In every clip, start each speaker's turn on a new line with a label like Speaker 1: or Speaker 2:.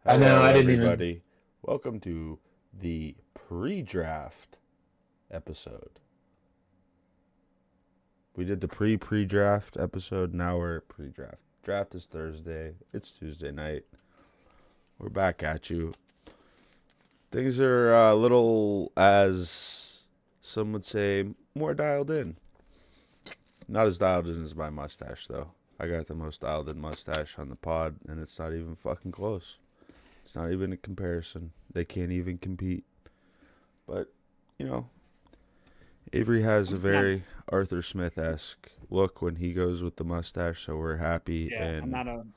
Speaker 1: I know,
Speaker 2: Hello,
Speaker 1: I didn't even.
Speaker 2: everybody. Welcome to the pre-draft episode. We did the pre-draft episode. Now we're at pre-draft. Draft is Thursday. It's Tuesday night. We're back at you. Things are a little, as some would say, more dialed in. Not as dialed in as my mustache, though. I got the most dialed in mustache on the pod, and it's not even fucking close. It's not even a comparison. They can't even compete. But, you know, Avery has a very Arthur Smith-esque look when he goes with the mustache, so we're happy.
Speaker 3: Yeah, I'm
Speaker 2: And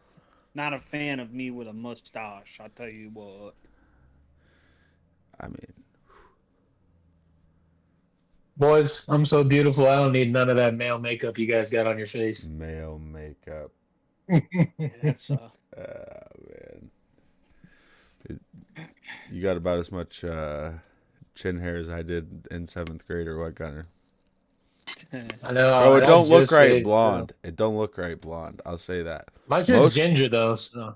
Speaker 3: not a fan of me with a mustache. I'll tell you what.
Speaker 2: I mean,
Speaker 1: Boys, I'm so beautiful. I don't need none of that male makeup you guys got on your face.
Speaker 2: male makeup.
Speaker 3: That's
Speaker 2: Man. You got about as much chin hair as I did in 7th grade, or what, Gunner?
Speaker 1: I know.
Speaker 2: Bro, it
Speaker 1: I
Speaker 2: don't look
Speaker 1: just
Speaker 2: right
Speaker 1: say,
Speaker 2: blonde. It don't look right blonde. I'll say that.
Speaker 1: my shit's
Speaker 2: Most
Speaker 1: ginger though, so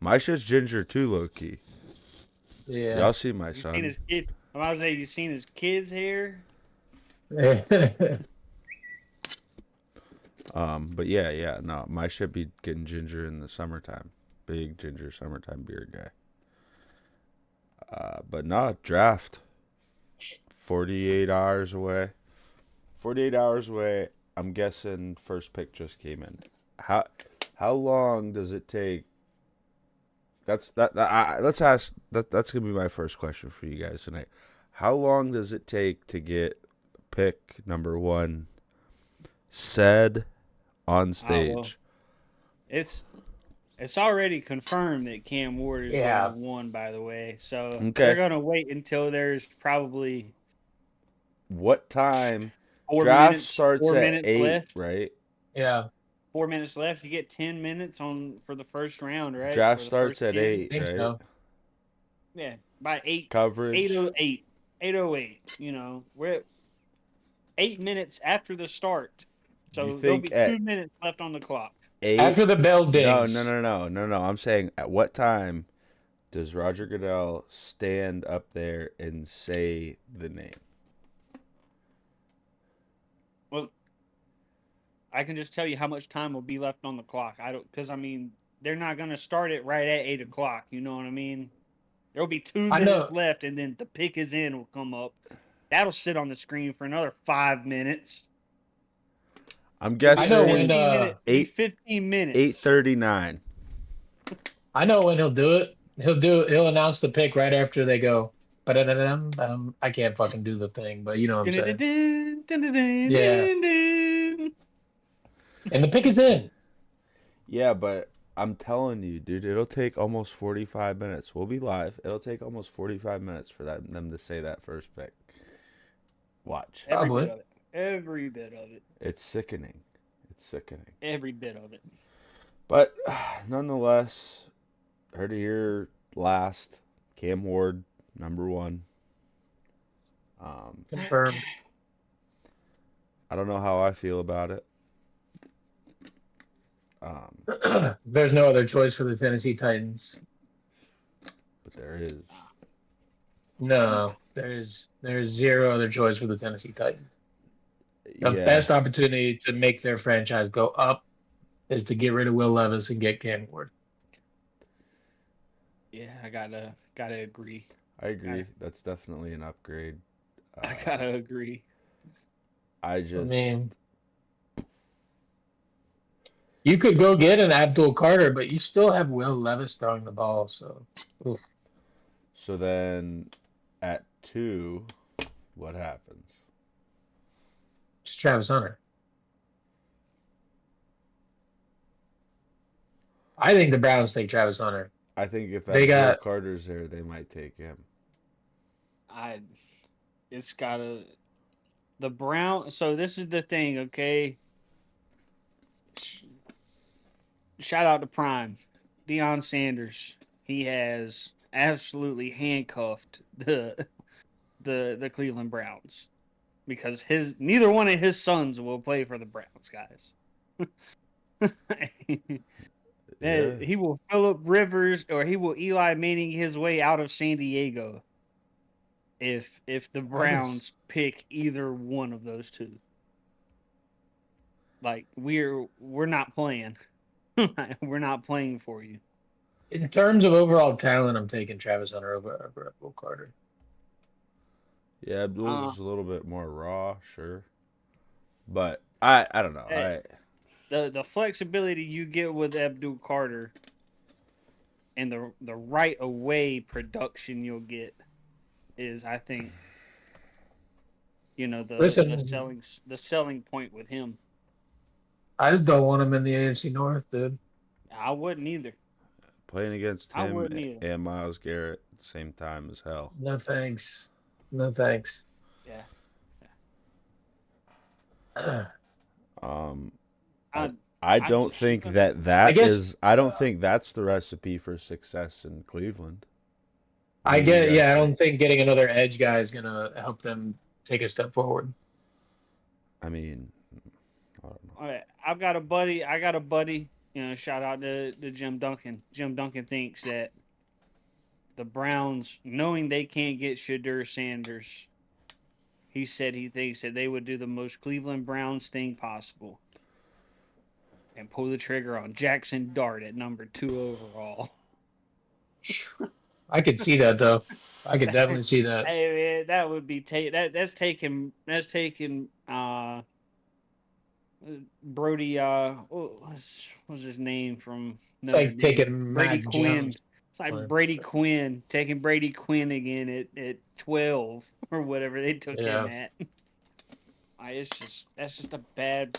Speaker 2: my shit's ginger too, low key.
Speaker 1: yeah.
Speaker 2: Y'all see my
Speaker 3: you seen
Speaker 2: son.
Speaker 3: his kid? I'm about to say you seen his kid's hair.
Speaker 2: But yeah, no, my shit be getting ginger in the summertime. Big ginger summertime beard guy. But nah, draft. 48 hours away. 48 hours away. I'm guessing first pick just came in. How long does it take? Let's ask that's gonna be my first question for you guys tonight. How long does it take to get pick number 1 said on stage?
Speaker 3: Well, it's already confirmed that Cam Ward is
Speaker 1: Yeah.
Speaker 3: going 1. By the way, so
Speaker 2: Okay.
Speaker 3: they're gonna wait until there's probably
Speaker 2: What time?
Speaker 3: 4
Speaker 2: Draft
Speaker 3: minutes.
Speaker 2: starts
Speaker 3: 4
Speaker 2: at
Speaker 3: minutes
Speaker 2: 8,
Speaker 3: left.
Speaker 2: right?
Speaker 1: Yeah.
Speaker 3: 4 minutes left. You get 10 minutes on for the first round, right?
Speaker 2: Draft
Speaker 3: For the
Speaker 2: starts
Speaker 3: first
Speaker 2: at
Speaker 3: 10.
Speaker 2: 8,
Speaker 1: I think
Speaker 2: right?
Speaker 1: so.
Speaker 3: Yeah, by 8.
Speaker 2: Coverage.
Speaker 3: 8:08. 8:08. You know, we're at 8 minutes after the start,
Speaker 2: Do you
Speaker 3: so there'll
Speaker 2: think
Speaker 3: be
Speaker 2: at
Speaker 3: 2 minutes left on the clock.
Speaker 2: 8?
Speaker 1: After the bell
Speaker 2: No.
Speaker 1: dings.
Speaker 2: I'm saying at what time does Roger Goodell stand up there and say the name?
Speaker 3: Well, I can just tell you how much time will be left on the clock. Because I mean, they're not gonna start it right at 8 o'clock. You know what I mean? There'll be 2
Speaker 1: I
Speaker 3: minutes
Speaker 1: know.
Speaker 3: left, and then the pick is in will come up. That'll sit on the screen for another 5 minutes.
Speaker 2: I'm
Speaker 1: I know
Speaker 2: guessing
Speaker 1: when
Speaker 3: 15 minutes. 15 minutes.
Speaker 2: 8:39.
Speaker 1: I know when he'll do it. He'll announce the pick right after they go. But I can't fucking do the thing, but you know what I'm saying. Yeah. And the pick is in.
Speaker 2: Yeah, but I'm telling you, dude, it'll take almost 45 minutes. We'll be live. It'll take almost 45 minutes for them to say that first pick. Watch.
Speaker 3: Every
Speaker 1: Probably.
Speaker 3: bit of it. Every bit of it.
Speaker 2: It's sickening. It's sickening.
Speaker 3: Every bit of it.
Speaker 2: But nonetheless, heard it here last. Cam Ward, number 1.
Speaker 1: Confirmed.
Speaker 2: I don't know how I feel about it.
Speaker 1: There's no other choice for the Tennessee Titans.
Speaker 2: But there is.
Speaker 1: No, there's zero other choice for the Tennessee Titans. The
Speaker 2: Yeah.
Speaker 1: best opportunity to make their franchise go up is to get rid of Will Levis and get Cam Ward.
Speaker 3: Yeah, I gotta agree.
Speaker 2: I agree. That's definitely an upgrade.
Speaker 3: I gotta agree.
Speaker 2: I just.
Speaker 1: mean, you could go get an Abdul Carter, but you still have Will Levis throwing the ball. So, oof.
Speaker 2: So then, at 2, what happens?
Speaker 1: It's Travis Hunter. I think the Browns take Travis Hunter.
Speaker 2: I think if
Speaker 1: They
Speaker 2: Abdul
Speaker 1: got-
Speaker 2: Carter's there, they might take him.
Speaker 3: It's gotta the Brown. So this is the thing, okay? Shout out to Prime, Deion Sanders. He has absolutely handcuffed the Cleveland Browns because neither one of his sons will play for the Browns, guys.
Speaker 2: Yeah.
Speaker 3: He will Phillip Rivers or he will Eli Manning his way out of San Diego if the Browns pick either one of those two. Like we're not playing. We're not playing for you.
Speaker 1: In terms of overall talent, I'm taking Travis Hunter over Will Carter.
Speaker 2: Yeah, Abdul's a little bit more raw, sure. But I don't know.
Speaker 3: The flexibility you get with Abdul Carter and the right away production you'll get is, I think, the selling point with him.
Speaker 1: I just don't want him in the AFC North, dude.
Speaker 3: I wouldn't either.
Speaker 2: Playing against him and Myles Garrett at the same time is hell.
Speaker 1: No thanks. No thanks.
Speaker 3: Yeah.
Speaker 2: I don't think I don't think that's the recipe for success in Cleveland.
Speaker 1: I don't think getting another edge guy is gonna help them take a step forward.
Speaker 2: I mean, I don't know.
Speaker 3: All right, I got a buddy. Shout out to Jim Duncan. Jim Duncan thinks that the Browns, knowing they can't get Shadur Sanders, he said he thinks that they would do the most Cleveland Browns thing possible and pull the trigger on Jackson Dart at number 2 overall.
Speaker 1: I could see that though. I could definitely see that.
Speaker 3: Hey man, that would be that's taking Brody. What's his name from?
Speaker 1: It's like taking
Speaker 3: Brady
Speaker 1: Mac
Speaker 3: Quinn.
Speaker 1: Jones.
Speaker 3: It's like Brady Quinn taking Brady Quinn again at 12 or whatever they took him at. That's just a bad.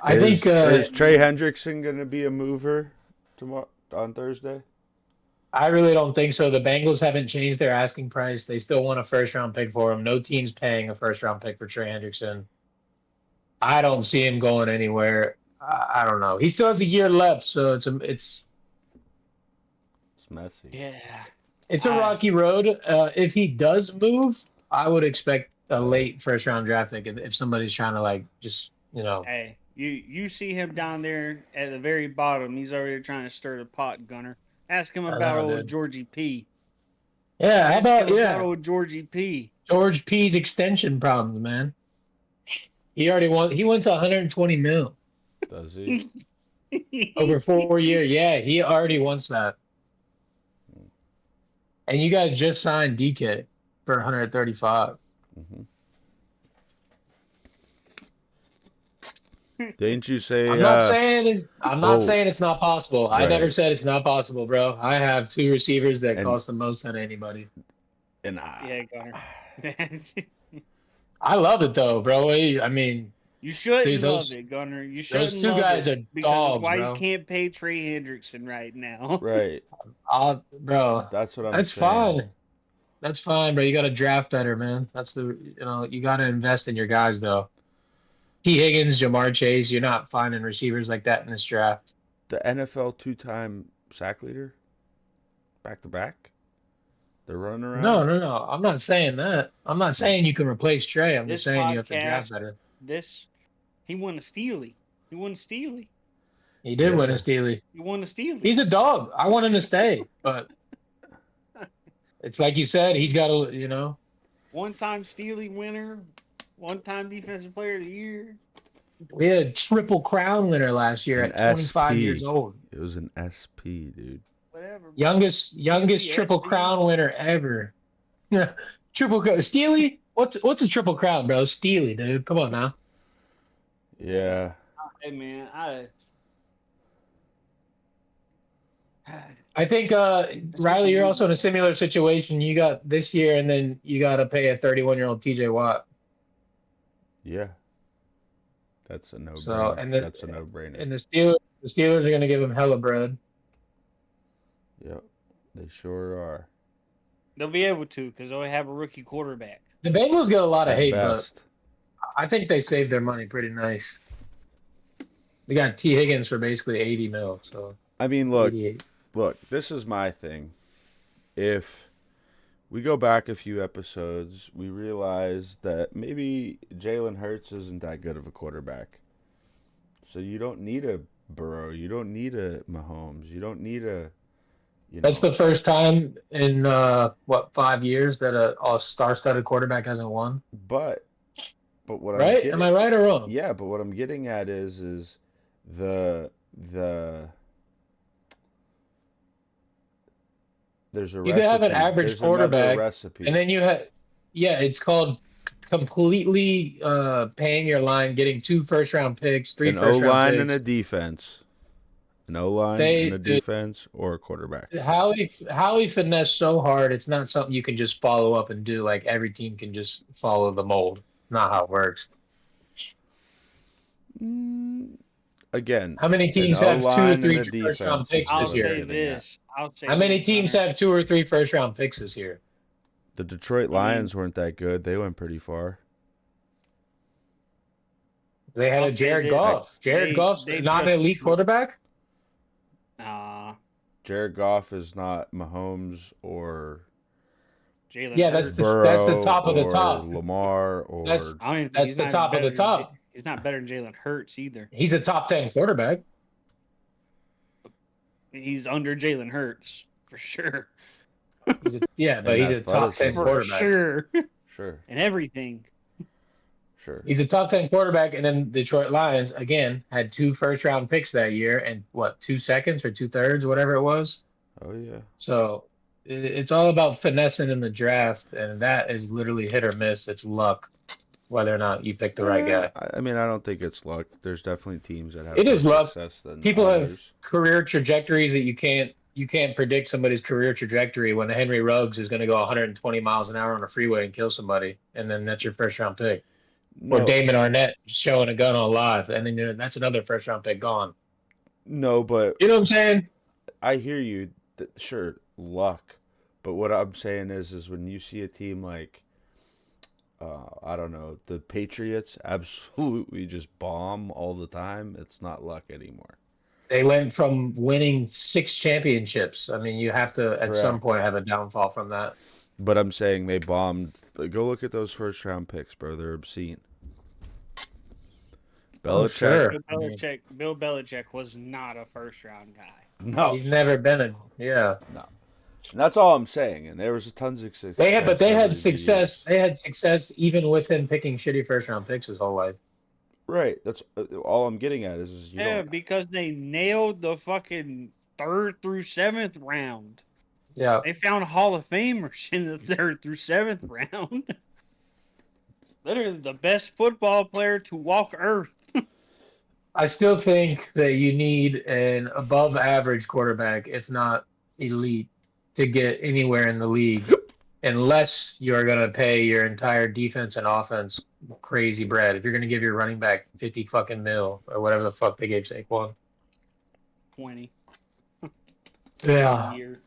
Speaker 1: I think
Speaker 2: is Trey Hendrickson going to be a mover tomorrow on Thursday?
Speaker 1: I really don't think so. The Bengals haven't changed their asking price. They still want a first-round pick for him. No team's paying a first-round pick for Trey Hendrickson. I don't see him going anywhere. I don't know. He still has a year left, so it's
Speaker 2: messy.
Speaker 3: Yeah,
Speaker 1: it's a rocky road. If he does move, I would expect a late first-round draft pick if somebody's trying to
Speaker 3: Hey, you see him down there at the very bottom. He's already trying to stir the pot, Gunner. Ask him about old Georgie P.
Speaker 1: Yeah, how about
Speaker 3: old Georgie P?
Speaker 1: George P's extension problems, man. He went to 120 mil.
Speaker 2: Does he?
Speaker 1: Over 4 years. Yeah, he already wants that. And you guys just signed DK for 135.
Speaker 2: Mm-hmm. Didn't you say?
Speaker 1: I'm not saying it's not possible. Right. I never said it's not possible, bro. I have 2 receivers that cost the most than anybody.
Speaker 2: And
Speaker 3: Gunner.
Speaker 1: I love it though, bro. I mean,
Speaker 3: you shouldn't love it, Gunner. You shouldn't.
Speaker 1: Those 2 guys are dogs,
Speaker 3: why
Speaker 1: bro.
Speaker 3: You can't pay Trey Hendrickson right now.
Speaker 2: Right.
Speaker 1: Bro.
Speaker 2: That's what I'm saying.
Speaker 1: That's fine. That's fine, bro. You got to draft better, man. You got to invest in your guys, though. T. Higgins, Jamar Chase, you're not finding receivers like that in this draft.
Speaker 2: The NFL 2-time sack leader? Back-to-back? They're running around?
Speaker 1: No. I'm not saying that. I'm not saying you can replace Trey. I'm just saying you have to draft better.
Speaker 3: He won a Steely. He
Speaker 1: did win a Steely.
Speaker 3: He won a Steely.
Speaker 1: He's a dog. I want him to stay, but it's like you said, he's got to,
Speaker 3: One-time Steely winner, one-time Defensive Player of the Year.
Speaker 1: We had a Triple Crown winner last year at 25 years old.
Speaker 2: It was an SP, dude.
Speaker 3: Whatever.
Speaker 1: Youngest Triple Crown winner ever. Triple Steely? What's a Triple Crown, bro? Steely, dude. Come on now.
Speaker 2: Yeah.
Speaker 3: Hey man,
Speaker 1: I think Riley, you're also in a similar situation. You got this year, and then you got to pay a 31-year-old TJ Watt.
Speaker 2: Yeah, that's a no-brainer. That's a no-brainer.
Speaker 1: And the Steelers are going to give him hella bread.
Speaker 2: Yep, they sure are.
Speaker 3: They'll be able to because they'll have a rookie quarterback.
Speaker 1: The Bengals get a lot of hate, but I think they saved their money pretty nice. They got T. Higgins for basically 80 mil. So
Speaker 2: I mean, look, this is my thing. If we go back a few episodes, we realize that maybe Jalen Hurts isn't that good of a quarterback. So you don't need a Burrow. You don't need a Mahomes. You don't need a.
Speaker 1: That's the first time in 5 years that a star-studded quarterback hasn't won.
Speaker 2: But what I'm
Speaker 1: Right?
Speaker 2: getting.
Speaker 1: Am I right or wrong?
Speaker 2: Yeah, but what I'm getting at is the there's a
Speaker 1: You could have an
Speaker 2: recipe.
Speaker 1: average
Speaker 2: There's another
Speaker 1: quarterback,
Speaker 2: recipe.
Speaker 1: and then it's called completely paying your line, getting 2 first-round picks, 3
Speaker 2: An O
Speaker 1: first-round
Speaker 2: line and a
Speaker 1: picks.
Speaker 2: defense. An O line and a defense or a quarterback.
Speaker 1: Howie finessed so hard, it's not something you can just follow up and do. Like every team can just follow the mold. Not how it works.
Speaker 2: Again,
Speaker 1: How many
Speaker 2: an
Speaker 1: teams
Speaker 2: O
Speaker 1: have 2 or
Speaker 2: line and
Speaker 1: 3
Speaker 2: a
Speaker 1: first-round
Speaker 2: defense is
Speaker 1: picks
Speaker 3: I'll
Speaker 2: what
Speaker 1: this
Speaker 2: I'm
Speaker 1: year?
Speaker 3: say
Speaker 2: getting at.
Speaker 3: this. I'll say
Speaker 1: How many
Speaker 3: this,
Speaker 1: teams
Speaker 3: Hunter.
Speaker 1: have 2 or 3 first-round picks this year?
Speaker 2: The Detroit Lions weren't that good. They went pretty far.
Speaker 1: They had
Speaker 3: I'll
Speaker 1: a
Speaker 3: say
Speaker 1: Jared
Speaker 3: this.
Speaker 1: Goff. Jared Goff's
Speaker 3: they
Speaker 1: not an
Speaker 3: just
Speaker 1: elite quarterback.
Speaker 2: Jared Goff is not Mahomes or
Speaker 3: Jalen
Speaker 1: Yeah,
Speaker 3: Hurts.
Speaker 1: that's the
Speaker 2: Burrow
Speaker 1: top of the
Speaker 2: or
Speaker 1: top.
Speaker 2: Lamar or
Speaker 3: I don't even think
Speaker 1: That's
Speaker 3: he's
Speaker 1: the
Speaker 3: not
Speaker 1: top of the
Speaker 3: better than
Speaker 1: top.
Speaker 3: he's not better than Jalen Hurts either.
Speaker 1: He's a top 10 quarterback.
Speaker 3: He's under Jalen Hurts for sure.
Speaker 1: But he's a top 10
Speaker 2: athleticism.
Speaker 3: For
Speaker 1: quarterback.
Speaker 3: sure.
Speaker 2: Sure.
Speaker 3: And everything.
Speaker 2: Sure.
Speaker 1: He's a top 10 quarterback, and then Detroit Lions again had 2 first-round picks that year, and 2 seconds or 2/3, whatever it was.
Speaker 2: Oh yeah.
Speaker 1: So it's all about finessing in the draft, and that is literally hit or miss. It's luck whether or not you pick the right guy.
Speaker 2: I mean, I don't think it's luck. There's definitely teams that have
Speaker 1: It
Speaker 2: more
Speaker 1: is luck.
Speaker 2: success than
Speaker 1: People
Speaker 2: others.
Speaker 1: have career trajectories that you can't predict somebody's career trajectory when Henry Ruggs is going to go 120 miles an hour on a freeway and kill somebody, and then that's your first-round pick.
Speaker 2: No,
Speaker 1: Or Damon Arnett showing a gun on live, and then that's another first-round pick gone.
Speaker 2: no, but
Speaker 1: You know what I'm saying?
Speaker 2: I hear you. Sure, luck. But what I'm saying is when you see a team like, I don't know, the Patriots absolutely just bomb all the time, it's not luck anymore.
Speaker 1: They went from winning 6 championships. I mean, you have to at some
Speaker 2: Correct.
Speaker 1: point have a downfall from that.
Speaker 2: But I'm saying they bombed. Go look at those first round picks, bro. They're obscene.
Speaker 1: Oh,
Speaker 2: Belichick.
Speaker 1: sure.
Speaker 3: Bill Belichick was not a first round guy.
Speaker 2: No.
Speaker 1: He's never been a
Speaker 2: No. And that's all I'm saying. And there was tons of success.
Speaker 1: They had
Speaker 2: over the
Speaker 1: success.
Speaker 2: years.
Speaker 1: They had success even with him picking shitty first-round picks his whole life.
Speaker 2: Right. That's all I'm getting at is you don't.
Speaker 3: Because they nailed the fucking 3rd through 7th round.
Speaker 1: Yeah.
Speaker 3: They found Hall of Famers in the 3rd through 7th round. Literally the best football player to walk Earth.
Speaker 1: I still think that you need an above-average quarterback, if not elite, to get anywhere in the league, unless you're going to pay your entire defense and offense crazy bread. If you're going to give your running back 50 fucking mil or whatever the fuck they gave Saquon.
Speaker 3: 20.
Speaker 1: Yeah.
Speaker 3: A year.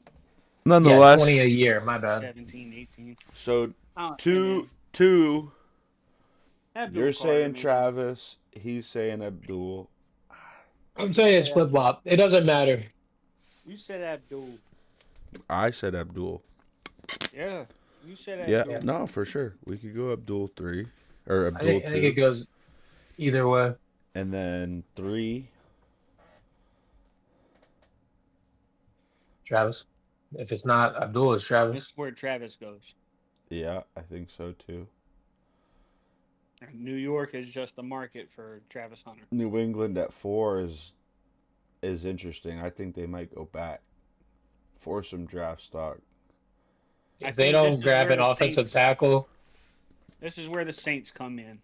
Speaker 2: Nonetheless.
Speaker 1: 20 a year. My bad.
Speaker 3: 17, 18.
Speaker 2: So
Speaker 3: Oh,
Speaker 2: two.
Speaker 3: Abdul
Speaker 2: You're
Speaker 3: Carter,
Speaker 2: saying
Speaker 3: man.
Speaker 2: Travis. He's saying Abdul.
Speaker 1: I'm saying it's flip-flop. It doesn't matter.
Speaker 3: You said Abdul.
Speaker 2: I said Abdul.
Speaker 3: Yeah. You said
Speaker 2: Yeah.
Speaker 3: Abdul.
Speaker 2: No, for sure. We could go Abdul 3 or
Speaker 1: I
Speaker 2: Abdul 2,
Speaker 1: think it goes either way.
Speaker 2: and then 3.
Speaker 1: Travis. If it's not Abdul, it's Travis.
Speaker 3: This is where Travis goes.
Speaker 2: Yeah, I think so too.
Speaker 3: New York is just the market for Travis Hunter.
Speaker 2: New England at 4 is interesting. I think they might go back for some draft stock.
Speaker 1: If they don't grab an offensive tackle,
Speaker 3: This is where the Saints come in.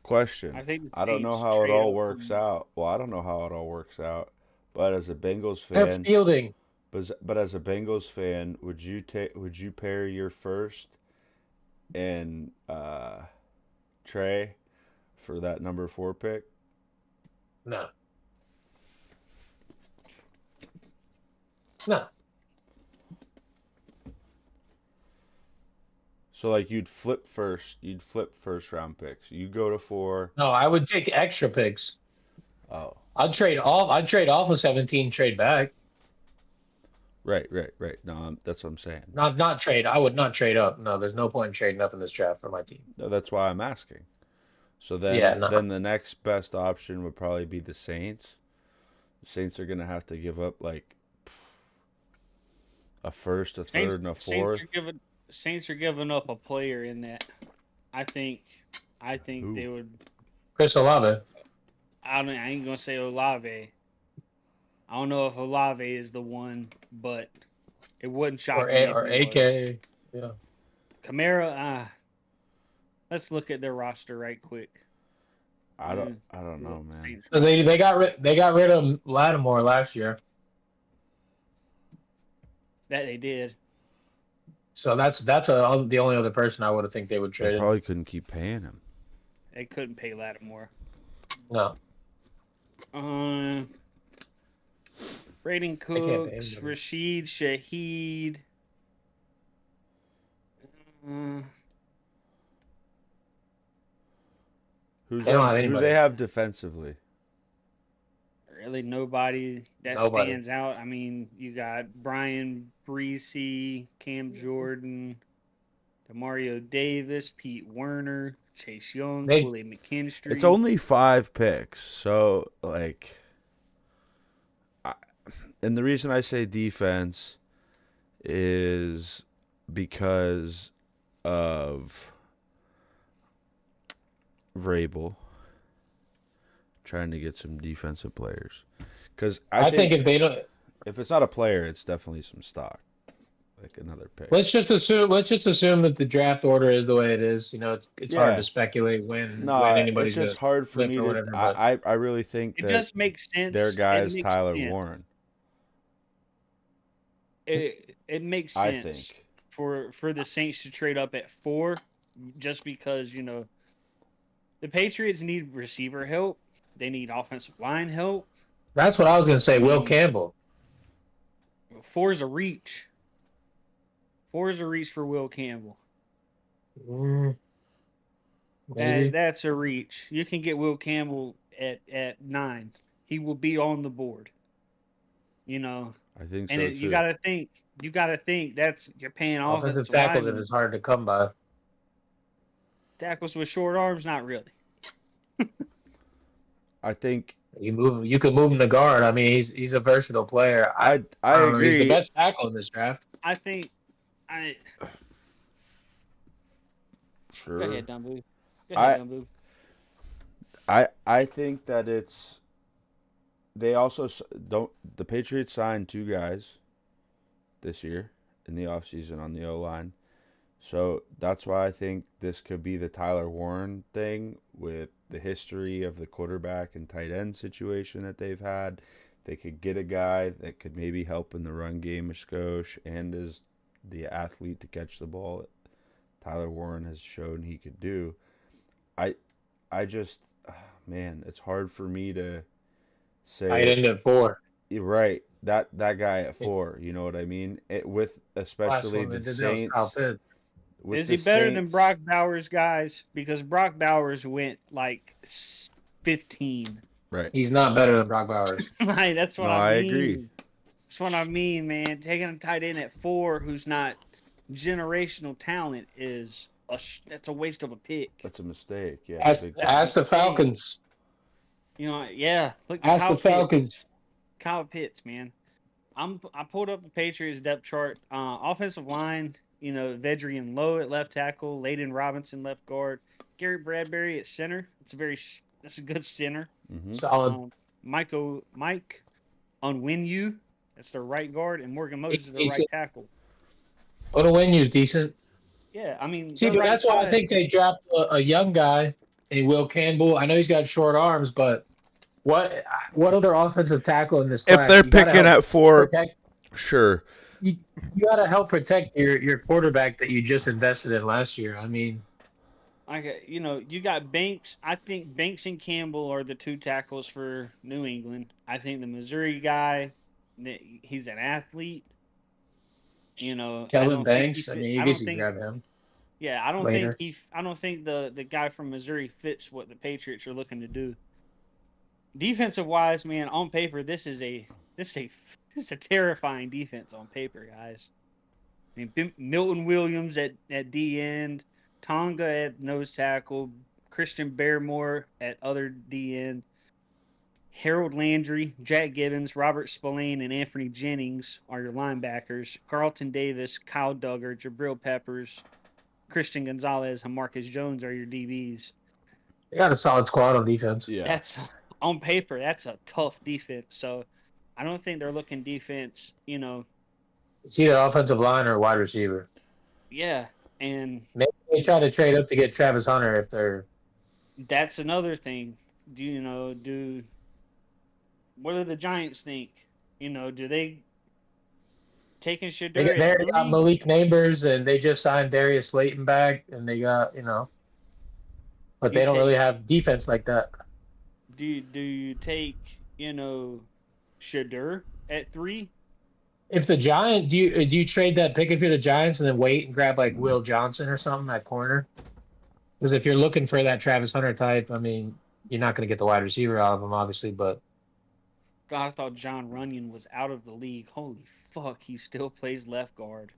Speaker 2: Question. I don't know
Speaker 3: Saints
Speaker 2: how it
Speaker 3: trade
Speaker 2: all
Speaker 3: up
Speaker 2: works
Speaker 3: for-
Speaker 2: out. Well, I don't know how it all works out. But as a Bengals
Speaker 1: they're
Speaker 2: fan,
Speaker 1: fielding.
Speaker 2: but as a Bengals fan, would you pair your first and Trey for that number 4 pick?
Speaker 1: No. No.
Speaker 2: So like you'd flip first round picks. You go to 4.
Speaker 1: No, I would take extra picks.
Speaker 2: Oh.
Speaker 1: I'd trade off a 17, trade back.
Speaker 2: Right. No, that's what I'm saying.
Speaker 1: Not trade. I would not trade up. No, there's no point in trading up in this draft for my team.
Speaker 2: No, that's why I'm asking. So
Speaker 1: Yeah,
Speaker 2: then
Speaker 1: no.
Speaker 2: then the next best option would probably be the Saints. The Saints are gonna have to give up like a first, a
Speaker 3: Saints
Speaker 2: third, and a
Speaker 3: Saints are
Speaker 2: fourth.
Speaker 3: giving Saints are giving up a player in that. I think I think
Speaker 2: Who?
Speaker 3: they would.
Speaker 1: Chris Olave.
Speaker 3: I ain't gonna say Olave. I don't know if Olave is the one, but it wouldn't shock me if
Speaker 1: Or
Speaker 3: he was.
Speaker 1: AK. Yeah.
Speaker 3: Kamara. Let's look at their roster right quick.
Speaker 2: I don't know, man.
Speaker 3: Saints
Speaker 1: So
Speaker 3: roster.
Speaker 1: they got rid of Lattimore last year.
Speaker 3: That they did.
Speaker 1: So the only other person I would have think they would
Speaker 2: They
Speaker 1: trade him.
Speaker 2: probably couldn't keep paying him.
Speaker 3: They couldn't pay Lattimore.
Speaker 1: No,
Speaker 3: Um, Braden
Speaker 1: they can't pay
Speaker 3: Cooks,
Speaker 1: him.
Speaker 3: Rashid Shaheed. Uh,
Speaker 2: Who's
Speaker 1: They don't have
Speaker 2: who
Speaker 1: anybody.
Speaker 2: they have defensively?
Speaker 3: really nobody that
Speaker 1: Nobody.
Speaker 3: stands out. I mean, you got Brian Breesy, Cam Jordan, Demario Davis, Pete Werner, Chase Young,
Speaker 1: They
Speaker 3: Kool-Aid McKinstry.
Speaker 2: It's only 5 picks, so like, and the reason I say defense is because of Vrabel trying to get some defensive players. Because I
Speaker 1: think
Speaker 2: think
Speaker 1: if they don't,
Speaker 2: if it's not a player, it's definitely some stock, like another pick.
Speaker 1: let's just assume that the draft order is the way it is. You know, it's hard
Speaker 2: Yeah.
Speaker 1: to speculate when
Speaker 2: No, it's
Speaker 1: anybody's
Speaker 2: just
Speaker 1: gonna
Speaker 2: hard for
Speaker 1: flip
Speaker 2: me
Speaker 1: or
Speaker 2: to.
Speaker 1: whatever. But
Speaker 2: I really think
Speaker 3: It
Speaker 2: that
Speaker 3: just makes sense.
Speaker 2: their guy
Speaker 3: It
Speaker 2: is
Speaker 3: makes
Speaker 2: Tyler
Speaker 3: sense.
Speaker 2: Warren.
Speaker 3: It makes
Speaker 2: I
Speaker 3: sense
Speaker 2: think.
Speaker 3: for the Saints to trade up at 4, just because the Patriots need receiver help. They need offensive line help.
Speaker 1: that's what I was gonna say.
Speaker 3: I
Speaker 1: Will
Speaker 3: mean,
Speaker 1: Campbell.
Speaker 3: 4 is a reach. 4 is a reach for Will Campbell.
Speaker 1: Maybe
Speaker 3: That's a reach. You can get Will Campbell at 9. He will be on the board.
Speaker 2: I think
Speaker 3: And
Speaker 2: so
Speaker 3: you
Speaker 2: too.
Speaker 3: got to think that's you're paying
Speaker 1: offensive
Speaker 3: offensive
Speaker 1: tackles if
Speaker 3: linemen.
Speaker 1: it's hard to come by.
Speaker 3: Tackles with short arms, not really.
Speaker 2: I think
Speaker 1: You could move him to guard. I mean, he's a versatile player.
Speaker 2: I
Speaker 1: I don't know. He's the
Speaker 2: agree.
Speaker 1: best tackle in this draft.
Speaker 3: I think I
Speaker 2: Sure.
Speaker 3: Go ahead, Dumbo. Go ahead, Dumbo.
Speaker 2: I think that it's they also don't the Patriots signed 2 guys this year in the offseason on the O-line. So that's why I think this could be the Tyler Warren thing with the history of the quarterback and tight end situation that they've had. They could get a guy that could maybe help in the run game of Skosh and is the athlete to catch the ball. Tyler Warren has shown he could do. I just, man, it's hard for me to say.
Speaker 1: Tight end at 4.
Speaker 2: You're right. That guy at 4, you know what I mean? With
Speaker 1: Last
Speaker 2: especially
Speaker 1: one they
Speaker 2: the
Speaker 1: did that was Kyle
Speaker 2: Saints.
Speaker 1: Pitts.
Speaker 2: With
Speaker 3: Is
Speaker 2: the
Speaker 3: he better than
Speaker 2: Saints-
Speaker 3: Brock Bowers, guys? Because Brock Bowers went like 15.
Speaker 2: Right.
Speaker 1: He's not better than Brock Bowers.
Speaker 3: Like, that's what
Speaker 2: No,
Speaker 3: I
Speaker 2: I
Speaker 3: mean.
Speaker 2: agree.
Speaker 3: That's what I mean, man. Taking a tight end at 4 who's not generational talent that's a waste of a pick.
Speaker 2: That's a mistake. Yeah.
Speaker 1: Ask the Falcons.
Speaker 3: Yeah. Look,
Speaker 1: Ask the Falcons.
Speaker 3: Kyle Pitts, man. I pulled up the Patriots depth chart. Offensive line, Vedrian Lowe at left tackle, Layden Robinson left guard, Garrett Bradbury at center. That's a good center.
Speaker 2: Mm-hmm.
Speaker 1: Solid.
Speaker 3: Mike Onwenu, that's their right guard, and Morgan Moses is their right tackle.
Speaker 1: Odowenu's decent.
Speaker 3: Yeah, I mean,
Speaker 1: See, but that's why I think they dropped a young guy in Will Campbell. I know he's got short arms, but what other offensive tackle in this class?
Speaker 2: If they're picking at 4, sure.
Speaker 1: You got to help protect your quarterback that you just invested in last year. I mean,
Speaker 3: you got Banks. I think Banks and Campbell are the 2 tackles for New England. I think the Missouri guy, he's an athlete.
Speaker 1: Kelvin Banks. I mean, you guess you grab him.
Speaker 3: Yeah, I don't
Speaker 1: later.
Speaker 3: think the guy from Missouri fits what the Patriots are looking to do. Defensive wise, man, on paper, this is a terrifying defense on paper, guys. I mean, Milton Williams at D end, Tonga at nose tackle, Christian Barrymore at other DN. Harold Landry, Jack Gibbons, Robert Spillane, and Anthony Jennings are your linebackers. Carlton Davis, Kyle Duggar, Jabril Peppers, Christian Gonzalez, and Marcus Jones are your DBs.
Speaker 1: They got a solid squad on defense.
Speaker 2: Yeah.
Speaker 3: That's on paper, that's a tough defense. So I don't think they're looking defense,
Speaker 1: It's either offensive line or wide receiver.
Speaker 3: yeah. And
Speaker 1: Maybe they try to trade up to get Travis Hunter if they're.
Speaker 3: that's another thing. What do the Giants think? Do they taking Shedeur
Speaker 1: They
Speaker 3: at
Speaker 1: already got
Speaker 3: 3?
Speaker 1: Malik Neighbors and they just signed Darius Slayton back and they got but they don't really have defense like that.
Speaker 3: Do you take Shedeur at 3?
Speaker 1: If the Giants, do you trade that pick if you're the Giants and then wait and grab like Will Johnson or something at corner? Because if you're looking for that Travis Hunter type, I mean, you're not going to get the wide receiver out of him, obviously. But
Speaker 3: God, I thought John Runyon was out of the league. Holy fuck, he still plays left guard.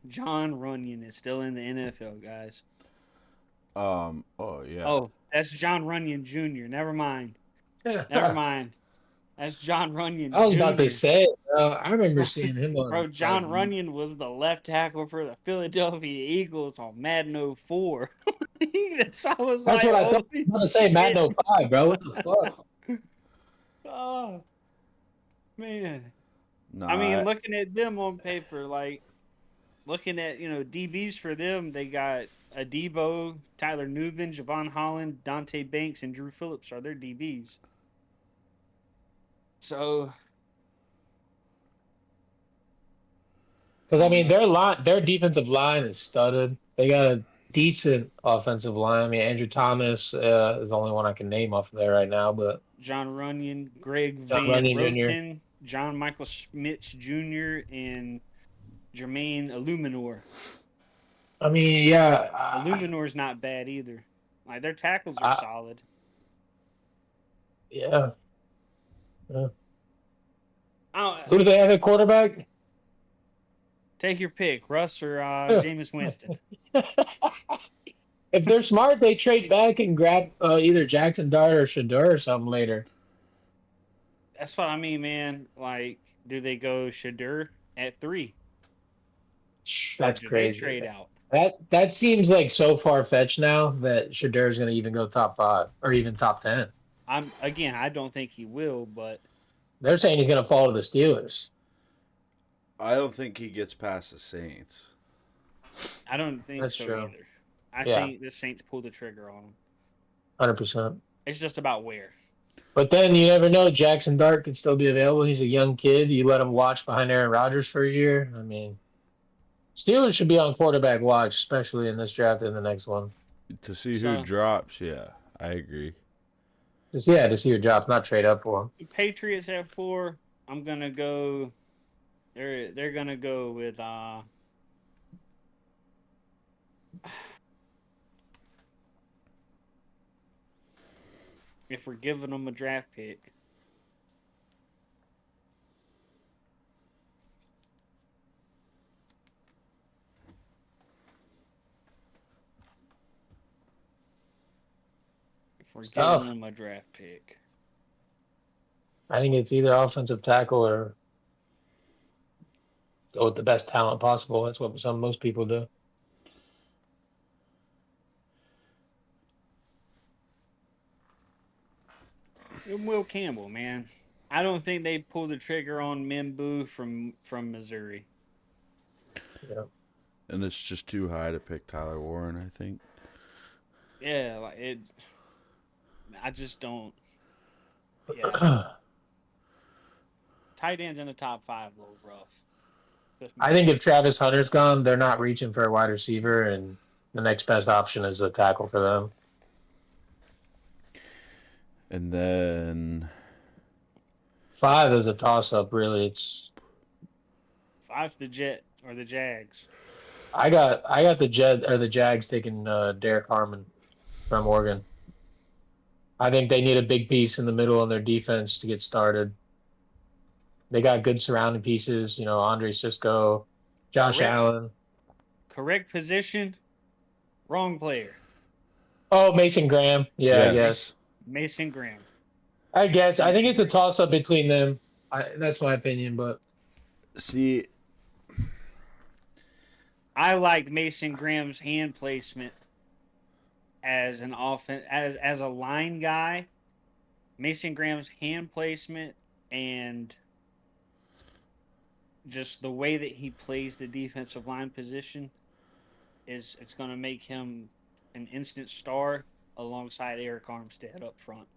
Speaker 3: John Runyon is still in the NFL, guys.
Speaker 2: Oh yeah.
Speaker 3: Oh, that's John Runyon Jr. Never mind.
Speaker 1: yeah,
Speaker 3: Never mind. That's John Runyon.
Speaker 1: I was
Speaker 3: Jr.
Speaker 1: about to say, I remember seeing him on.
Speaker 3: Bro, John Runyon was the left tackle for the Philadelphia Eagles on Madden 04. That's
Speaker 1: That's what I thought. I was about to say Madden 05, bro. What the fuck?
Speaker 3: Oh, man.
Speaker 2: No,
Speaker 3: I mean, looking at them on paper, like, looking at, DBs for them, they got Adebo, Tyler Nubin, Javon Holland, Dante Banks, and Drew Phillips are their DBs. So,
Speaker 1: Because I mean, their defensive line is studded. They got a decent offensive line. I mean, Andrew Thomas is the only one I can name off of there right now. But
Speaker 3: John Runyon, Greg
Speaker 1: John
Speaker 3: Van
Speaker 1: Runyon Jr.
Speaker 3: Roten, John Michael Schmitz Jr., and Jermaine Illuminor.
Speaker 1: I mean, yeah,
Speaker 3: Illuminor's not bad either. Like, their tackles are solid.
Speaker 1: yeah.
Speaker 3: Oh,
Speaker 1: Who do they have at quarterback?
Speaker 3: take your pick, Russ or Jameis Winston.
Speaker 1: If they're smart, they trade back and grab either Jackson Dart or Shedeur or something later.
Speaker 3: That's what I mean, man. Like, do they go Shedeur at 3?
Speaker 1: That's crazy.
Speaker 3: They trade out.
Speaker 1: That seems like so far fetched now that Shedeur is going to even go top 5 or even top 10.
Speaker 3: I don't think he will, but
Speaker 1: They're saying he's going to fall to the Steelers.
Speaker 2: I don't think he gets past the Saints.
Speaker 3: I don't think
Speaker 1: That's
Speaker 3: so
Speaker 1: true.
Speaker 3: either. I think the Saints pull the trigger on him.
Speaker 1: 100%.
Speaker 3: It's just about where.
Speaker 1: But then you never know. Jackson Dart could still be available. He's a young kid. You let him watch behind Aaron Rodgers for a year. I mean, Steelers should be on quarterback watch, especially in this draft and the next one.
Speaker 2: To see who drops, yeah, I agree.
Speaker 1: To see your drops, not trade up for him.
Speaker 3: Patriots at 4. I'm gonna go. They're gonna go with if we're giving them a draft pick. Giving them a draft pick.
Speaker 1: I think it's either offensive tackle or go with the best talent possible. That's what most people do.
Speaker 3: And Will Campbell, man. I don't think they pull the trigger on Mimbu from Missouri.
Speaker 1: Yeah.
Speaker 2: And it's just too high to pick Tyler Warren, I think.
Speaker 3: Yeah, like it. I just don't. Yeah. Tight ends in the top 5, a little rough.
Speaker 1: I think if Travis Hunter's gone, they're not reaching for a wide receiver, and the next best option is a tackle for them.
Speaker 2: And then
Speaker 1: 5 is a toss-up, really. It's
Speaker 3: 5's the Jet or the Jags.
Speaker 1: I got the Jags taking Derek Harmon from Oregon. I think they need a big piece in the middle on their defense to get started. They got good surrounding pieces, Andre Sisco, Josh Allen.
Speaker 3: Correct position, Wrong player.
Speaker 1: Oh, Mason Graham. Yeah, I
Speaker 2: Yes.
Speaker 1: guess.
Speaker 3: Mason Graham.
Speaker 1: I guess. I think
Speaker 3: Mason
Speaker 1: it's a
Speaker 3: Graham.
Speaker 1: toss-up between them. That's my opinion, but
Speaker 2: See,
Speaker 3: I like Mason Graham's hand placement as an as a line guy. Mason Graham's hand placement and just the way that he plays the defensive line position it's going to make him an instant star alongside Eric Armstead up front.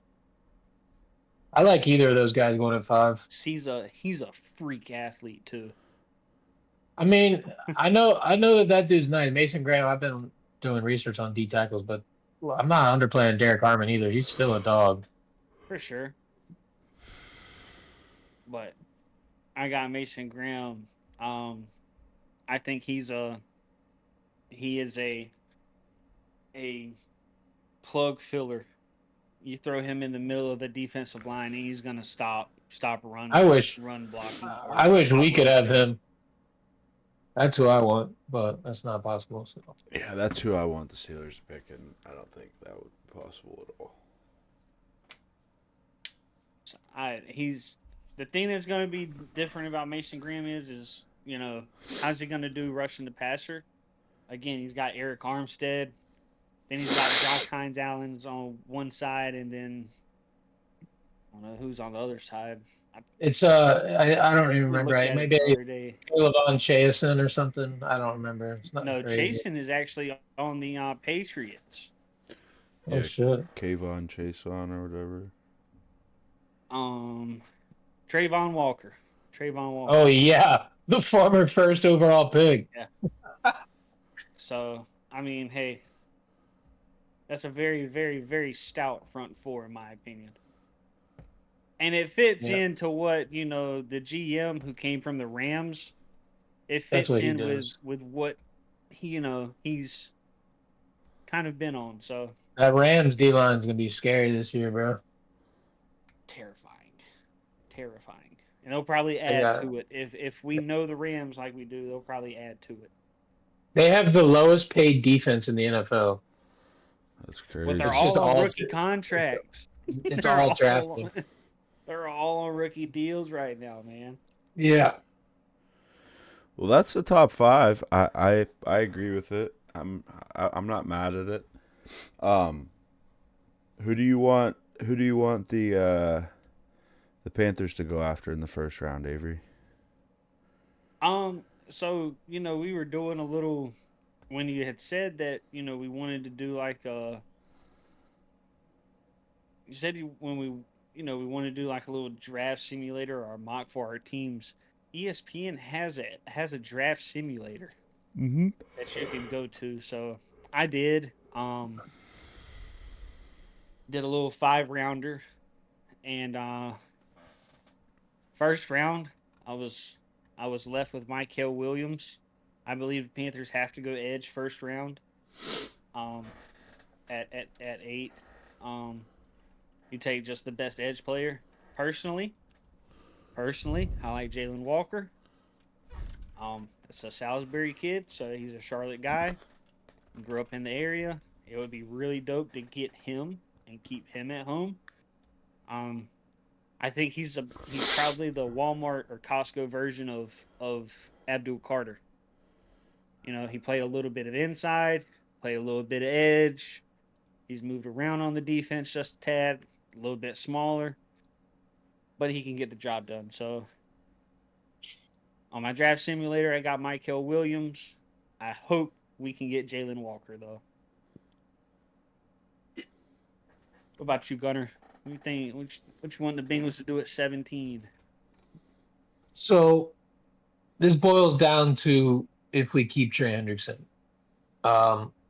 Speaker 1: I like either of those guys going at 5.
Speaker 3: He's a freak athlete too.
Speaker 1: I mean, I know that dude's nice. Mason Graham, I've been doing research on D tackles, but I'm not underplaying Derek Harmon either. He's still a dog.
Speaker 3: For sure. But I got Mason Graham. I think he is a plug filler. You throw him in the middle of the defensive line, and he's gonna stop run.
Speaker 1: I wish
Speaker 3: run blocking.
Speaker 1: I wish we
Speaker 3: stop
Speaker 1: could
Speaker 3: run
Speaker 1: have
Speaker 3: plays.
Speaker 1: him. That's who I want, but that's not possible. So.
Speaker 2: yeah, that's who I want the Steelers to pick, and I don't think that would be possible at all.
Speaker 3: He's the thing that's going to be different about Mason Graham is how's he going to do rushing the passer? Again, he's got Eric Armstead, then he's got Josh Hines Allen's on one side, and then I don't know who's on the other side.
Speaker 1: It's I don't even remember.
Speaker 3: Looked
Speaker 1: It
Speaker 3: at
Speaker 1: may
Speaker 3: it
Speaker 1: be
Speaker 3: the other day.
Speaker 1: Levon Chason or something. I don't remember. It's not
Speaker 3: No,
Speaker 1: crazy.
Speaker 3: Chasen is actually on the Patriots.
Speaker 1: Oh shit.
Speaker 2: Kayvon Chason or whatever.
Speaker 3: Trayvon Walker.
Speaker 1: Oh yeah, the former first overall pick.
Speaker 3: So I mean, hey, that's a very, very, very stout front four in my opinion. And it fits
Speaker 1: Yeah.
Speaker 3: into what, the GM who came from the Rams, it
Speaker 1: That's
Speaker 3: fits
Speaker 1: what he
Speaker 3: in
Speaker 1: does.
Speaker 3: with what he's kind of been on. So
Speaker 1: That Rams D line's gonna be scary this year, bro.
Speaker 3: terrifying. And they'll probably add
Speaker 1: Yeah.
Speaker 3: to it. If we know the Rams like we do, they'll probably add to it.
Speaker 1: They have the lowest paid defense in the NFL.
Speaker 2: That's
Speaker 3: But
Speaker 2: crazy.
Speaker 3: they're
Speaker 1: It's just
Speaker 3: all on
Speaker 1: all-
Speaker 3: rookie contracts.
Speaker 1: It's
Speaker 3: They're
Speaker 1: all drafting.
Speaker 3: They're all on rookie deals right now, man.
Speaker 1: Yeah.
Speaker 2: Well, that's the top 5. I agree with it. I'm not mad at it. Who do you want? Who do you want the Panthers to go after in the first round, Avery?
Speaker 3: So we were doing a little when you had said that we wanted to do like you said when we we want to do like a little draft simulator or mock for our teams. ESPN has a draft simulator
Speaker 2: Mm-hmm.
Speaker 3: that you can go to. So I did did a little 5-rounder, and first round I was left with Mykel Williams. I believe the Panthers have to go edge first round. At 8, you take just the best edge player. Personally, I like Jalen Walker. It's a Salisbury kid, so he's a Charlotte guy. Grew up in the area. It would be really dope to get him and keep him at home. I think he's probably the Walmart or Costco version of Abdul Carter. He played a little bit of inside, played a little bit of edge. He's moved around on the defense just a tad, a little bit smaller, but he can get the job done. So on my draft simulator, I got Mykel Williams. I hope we can get Jalen Walker, though. What about you, Gunner? What do you think? What you want the Bengals to do at 17?
Speaker 1: So this boils down to if we keep Trey Hendrickson.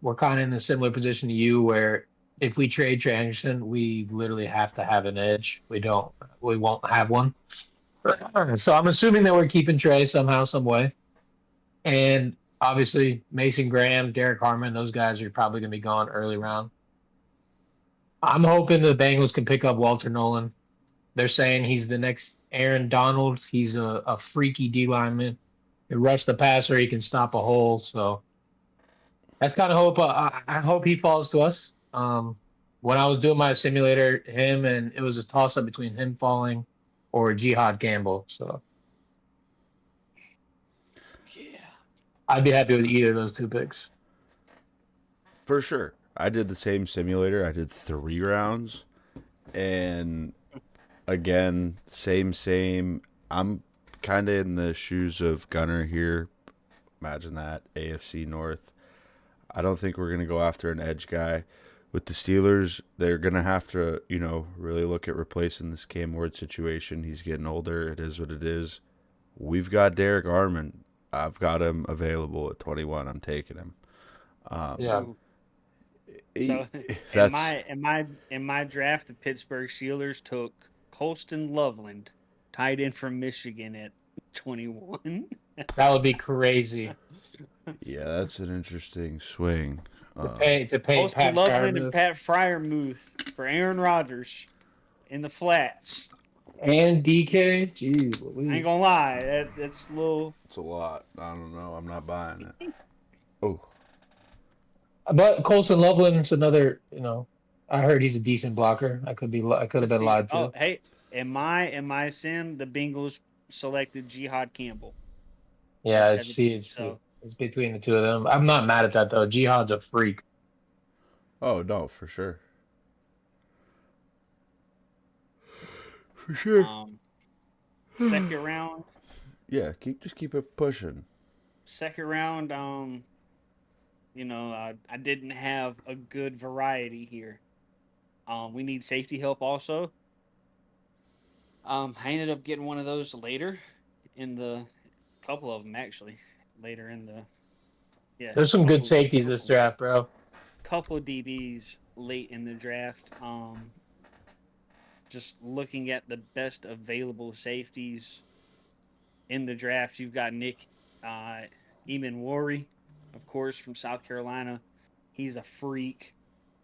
Speaker 1: We're kind of in a similar position to you where if we trade Trey Hendrickson, we literally have to have an edge. We won't have one. So I'm assuming that we're keeping Trey somehow, some way. And obviously Mason Graham, Derek Harmon, those guys are probably going to be gone early round. I'm hoping the Bengals can pick up Walter Nolan. They're saying he's the next Aaron Donald. He's a freaky D lineman. He can rush the passer. He can stop a hole. So That's kind of hope. I hope he falls to us. When I was doing my simulator, him and it was a toss up between him falling or Jihad Campbell. So
Speaker 3: Yeah.
Speaker 1: I'd be happy with either of those two picks.
Speaker 2: For sure. I did the same simulator. I did 3 rounds. And again, same. I'm kind of in the shoes of Gunner here. Imagine that. AFC North. I don't think we're going to go after an edge guy. With the Steelers, they're going to have to, really look at replacing this Cam Ward situation. He's getting older. It is what it is. We've got Derek Armand. I've got him available at 21. I'm taking him.
Speaker 1: Yeah,
Speaker 3: Ooh. So
Speaker 2: That's
Speaker 3: in my draft, the Pittsburgh Steelers took Colston Loveland, tight end from Michigan at 21.
Speaker 1: that would be crazy
Speaker 2: yeah, that's an interesting swing.
Speaker 1: to pay
Speaker 3: Colston
Speaker 1: Pat
Speaker 3: Loveland and
Speaker 1: Fairmouth
Speaker 3: Pat Fryermuth for Aaron Rodgers in the flats.
Speaker 1: and DK. Jeez,
Speaker 3: I
Speaker 1: Louise.
Speaker 3: ain't gonna lie, that's a little.
Speaker 2: It's a lot. I don't know. I'm not buying it. Oh,
Speaker 1: But Colson Loveland's another. I heard he's a decent blocker. I could have
Speaker 3: Let's
Speaker 1: been
Speaker 3: see.
Speaker 1: lied to.
Speaker 3: Oh, hey, in my sim, the Bengals selected Jihad Campbell.
Speaker 1: Yeah,
Speaker 3: at
Speaker 1: it's
Speaker 3: 17,
Speaker 1: it's
Speaker 3: so
Speaker 1: it's between the two of them. I'm not mad at that though. Jihad's a freak.
Speaker 2: oh no, for sure. For sure.
Speaker 3: second round,
Speaker 2: Yeah, keep it pushing.
Speaker 3: second round. I didn't have a good variety here. We need safety help also. I ended up getting one of those later in the couple of them actually later in the yeah
Speaker 1: There's some good
Speaker 3: couple
Speaker 1: safeties this draft, bro.
Speaker 3: couple DBs late in the draft. Just looking at the best available safeties in the draft, you've got Nick Eamon Worry, of course, from South Carolina. He's a freak.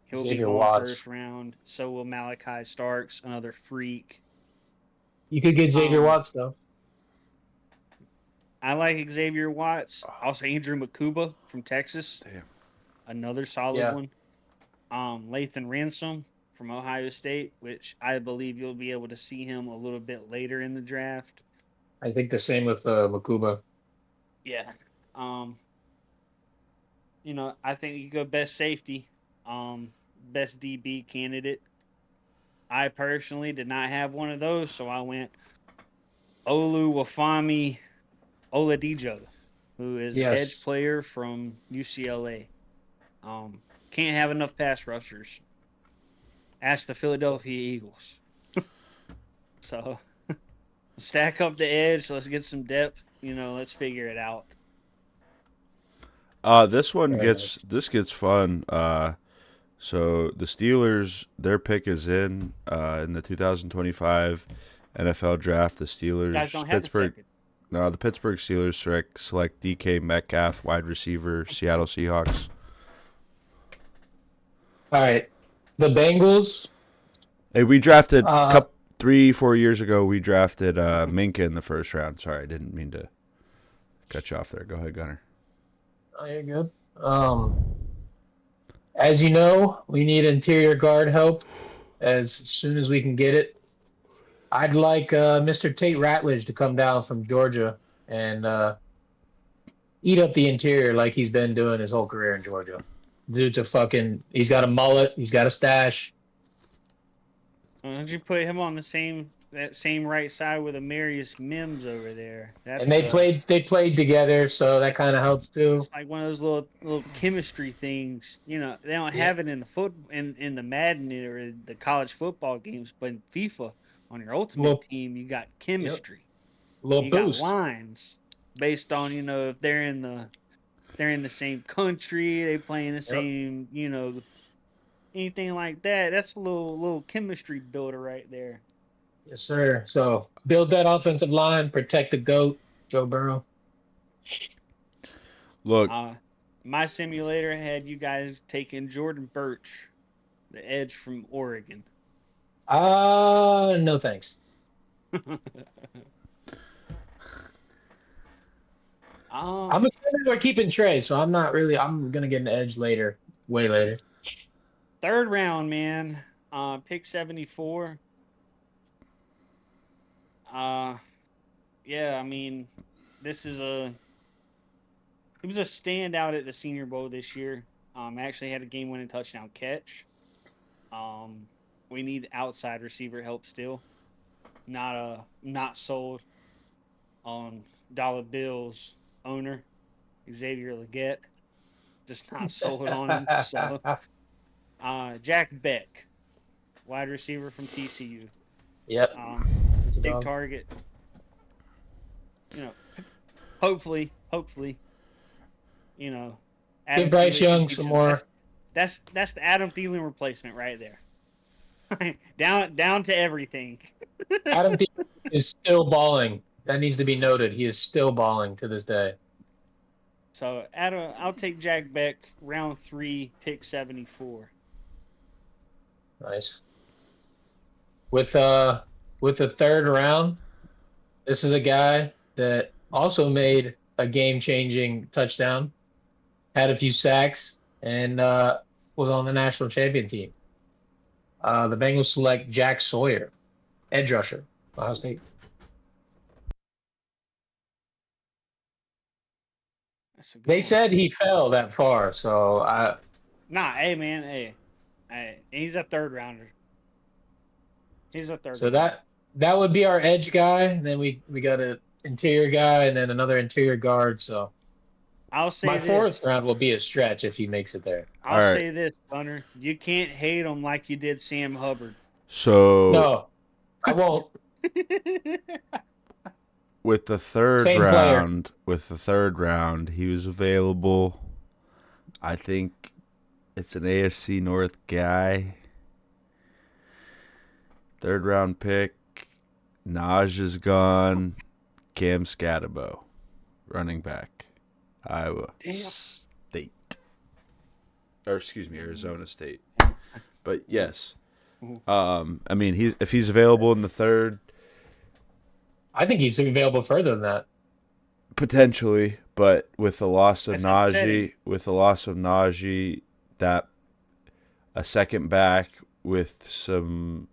Speaker 3: He'll be
Speaker 1: Xavier
Speaker 3: going
Speaker 1: Watts.
Speaker 3: first round. So will Malachi Starks, another freak.
Speaker 1: You could get Xavier
Speaker 3: Um,
Speaker 1: Watts though.
Speaker 3: I like Xavier Watts. Also, Andrew Makuba from Texas,
Speaker 2: Damn.
Speaker 3: another solid
Speaker 1: Yeah.
Speaker 3: one. Lathan Ransom from Ohio State, which I believe you'll be able to see him a little bit later in the draft.
Speaker 1: I think the same with Makuba.
Speaker 3: Yeah. Um, I think you go best safety, best DB candidate. I personally did not have one of those, so I went Oluwafemi Oladijo, who is an edge
Speaker 1: Yes.
Speaker 3: player from UCLA. Can't have enough pass rushers. Ask the Philadelphia Eagles. So stack up the edge. Let's get some depth. Let's figure it out.
Speaker 2: This one
Speaker 1: Very nice.
Speaker 2: gets fun. So the Steelers, their pick is in the 2025 NFL draft. The
Speaker 3: You guys
Speaker 2: Steelers,
Speaker 3: don't have
Speaker 2: Pittsburgh.
Speaker 3: the second.
Speaker 2: No, the Pittsburgh Steelers select DK Metcalf, wide receiver, Seattle Seahawks.
Speaker 1: All right. The Bengals.
Speaker 2: Hey, we drafted
Speaker 1: Uh,
Speaker 2: 3-4 years ago. We drafted Minka in the first round. Sorry, I didn't mean to cut you off there. Go ahead, Gunner.
Speaker 1: Oh, you're good. As you know, we need interior guard help as soon as we can get it. I'd like Mr. Tate Ratledge to come down from Georgia and eat up the interior like he's been doing his whole career in Georgia. He's got a mullet, he's got a stash.
Speaker 3: Why don't you put him on that same right side with Amarius Mims over there? That's
Speaker 1: And they played together, so that kind of helps too.
Speaker 3: it's like one of those little chemistry things. They don't
Speaker 1: Yeah.
Speaker 3: have it in the in the Madden or the college football games, but in FIFA on your ultimate
Speaker 1: Little-
Speaker 3: team, you got chemistry.
Speaker 1: Little
Speaker 3: You
Speaker 1: boost.
Speaker 3: got lines based on if they're in the same country, they play in the same anything like that. That's a little chemistry builder right there.
Speaker 1: Yes, sir. So build that offensive line, protect the GOAT, Joe Burrow.
Speaker 2: Look,
Speaker 3: My simulator had you guys taking Jordan Birch, the edge from Oregon.
Speaker 1: No thanks.
Speaker 3: Um,
Speaker 1: I'm assuming we're keeping Trey, so I'm not really. I'm gonna get an edge later, way later.
Speaker 3: third round, man. Pick 74. Uh, yeah, I mean, this is a he was a standout at the Senior Bowl this year. Actually had a game-winning touchdown catch. Um, we need outside receiver help still. Not sold on Dollar Bill's owner, Xavier Leggett. Just not sold on him. So, Jack Beck, wide receiver from TCU.
Speaker 1: Yep.
Speaker 3: Um,
Speaker 1: That's a
Speaker 3: big
Speaker 1: dog.
Speaker 3: target. You know, hopefully, you know,
Speaker 1: Give
Speaker 3: Adam
Speaker 1: Bryce
Speaker 3: Thielen can
Speaker 1: Young
Speaker 3: teach
Speaker 1: some
Speaker 3: him.
Speaker 1: more.
Speaker 3: That's the Adam Thielen replacement right there. down to everything.
Speaker 1: Adam Thielen is still balling. That needs to be noted. He is still balling to this day.
Speaker 3: So Adam, I'll take Jack Beck, round 3, pick 74.
Speaker 1: Nice. With the third round, this is a guy that also made a game-changing touchdown, had a few sacks, and was on the national champion team. The Bengals select Jack Sawyer, edge rusher, Ohio State.
Speaker 3: That's a good
Speaker 1: They
Speaker 3: one.
Speaker 1: said he fell that far, so
Speaker 3: Nah, hey man, hey, he's a third rounder. He's a third
Speaker 1: so
Speaker 3: rounder.
Speaker 1: that would be our edge guy. And then we got an interior guy, and then another interior guard. So
Speaker 3: I'll say
Speaker 1: my
Speaker 3: this.
Speaker 1: fourth round will be a stretch if he makes it there.
Speaker 2: All
Speaker 3: I'll
Speaker 2: right.
Speaker 3: say this, Gunner. You can't hate him like you did Sam Hubbard.
Speaker 2: So
Speaker 1: No, I won't.
Speaker 2: with the third
Speaker 1: Same player.
Speaker 2: round, he was available. I think it's an AFC North guy. Third round pick. Naj is gone. Cam Scatabo, running back, Iowa
Speaker 3: Damn.
Speaker 2: State. Or excuse me, Arizona State. But yes. I mean, if he's available in the third,
Speaker 1: I think he's available further than that.
Speaker 2: potentially, but with the loss of
Speaker 3: That's upsetting.
Speaker 2: Najee, that a second back with some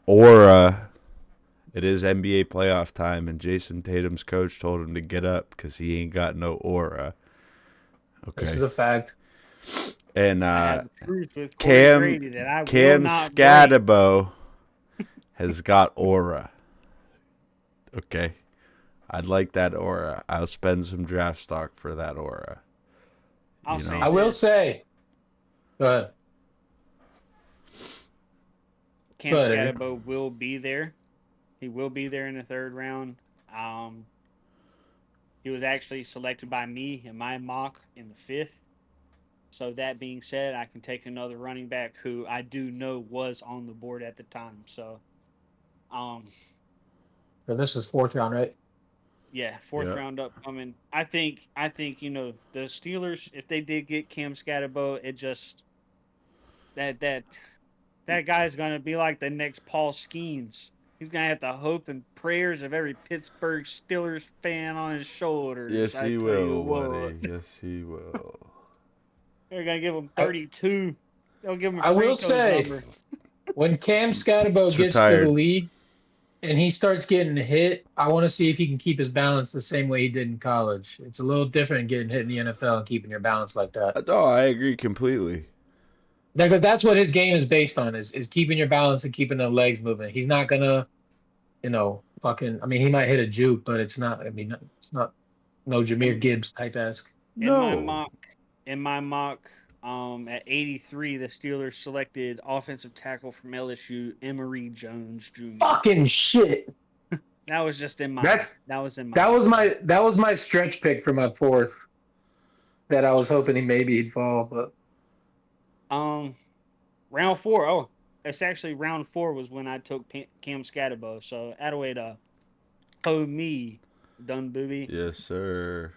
Speaker 2: aura. It is NBA playoff time, and Jason Tatum's coach told him to get up because he ain't got no aura. Okay,
Speaker 1: This is a fact.
Speaker 2: and
Speaker 3: I have proof with Corey
Speaker 2: Cam
Speaker 3: Grady that I will
Speaker 2: Cam
Speaker 3: not break.
Speaker 2: Scatabo has got aura. Okay, I'd like that aura. I'll spend some draft stock for that aura.
Speaker 3: I'll say
Speaker 1: I will
Speaker 3: this.
Speaker 1: say, go ahead.
Speaker 3: Cam
Speaker 1: Go ahead, Andrew.
Speaker 3: Scatabo will be there. He will be there in the third round. He was actually selected by me in my mock in the 5th. So that being said, I can take another running back who I do know was on the board at the time. So,
Speaker 1: So this is fourth round, right?
Speaker 3: yeah, fourth
Speaker 2: Yeah.
Speaker 3: round upcoming. I think the Steelers, if they did get Cam Scatabo, it just that guy's gonna be like the next Paul Skeens. He's gonna have the hope and prayers of every Pittsburgh Steelers fan on his shoulders.
Speaker 2: Yes,
Speaker 3: I
Speaker 2: he
Speaker 3: tell you
Speaker 2: will,
Speaker 3: what,
Speaker 2: buddy. Yes, he will.
Speaker 3: they're gonna give him 32. They'll give him
Speaker 1: I will
Speaker 3: Franco's
Speaker 1: say,
Speaker 3: number.
Speaker 1: when Cam Scatabo
Speaker 2: It's
Speaker 1: gets to the
Speaker 2: retired.
Speaker 1: league and he starts getting hit, I want to see if he can keep his balance the same way he did in college. It's a little different getting hit in the NFL and keeping your balance like that.
Speaker 2: No, I agree completely.
Speaker 1: Because that's what his game is based on is keeping your balance and keeping the legs moving. He's not gonna, fucking. I mean, he might hit a juke, but it's not. I mean, it's not no Jameer Gibbs type esque.
Speaker 3: In my
Speaker 2: No.
Speaker 3: mock, at 83, the Steelers selected offensive tackle from LSU, Emory Jones Jr.
Speaker 1: Fucking shit.
Speaker 3: That was just in my.
Speaker 1: That's
Speaker 3: that was in my.
Speaker 1: that was my stretch pick for my fourth. That I was hoping he'd fall, but
Speaker 3: Round 4. Oh, it's actually round 4 was when I took Cam Scatabo. So Attaway to ho me, done booby.
Speaker 2: Yes, sir.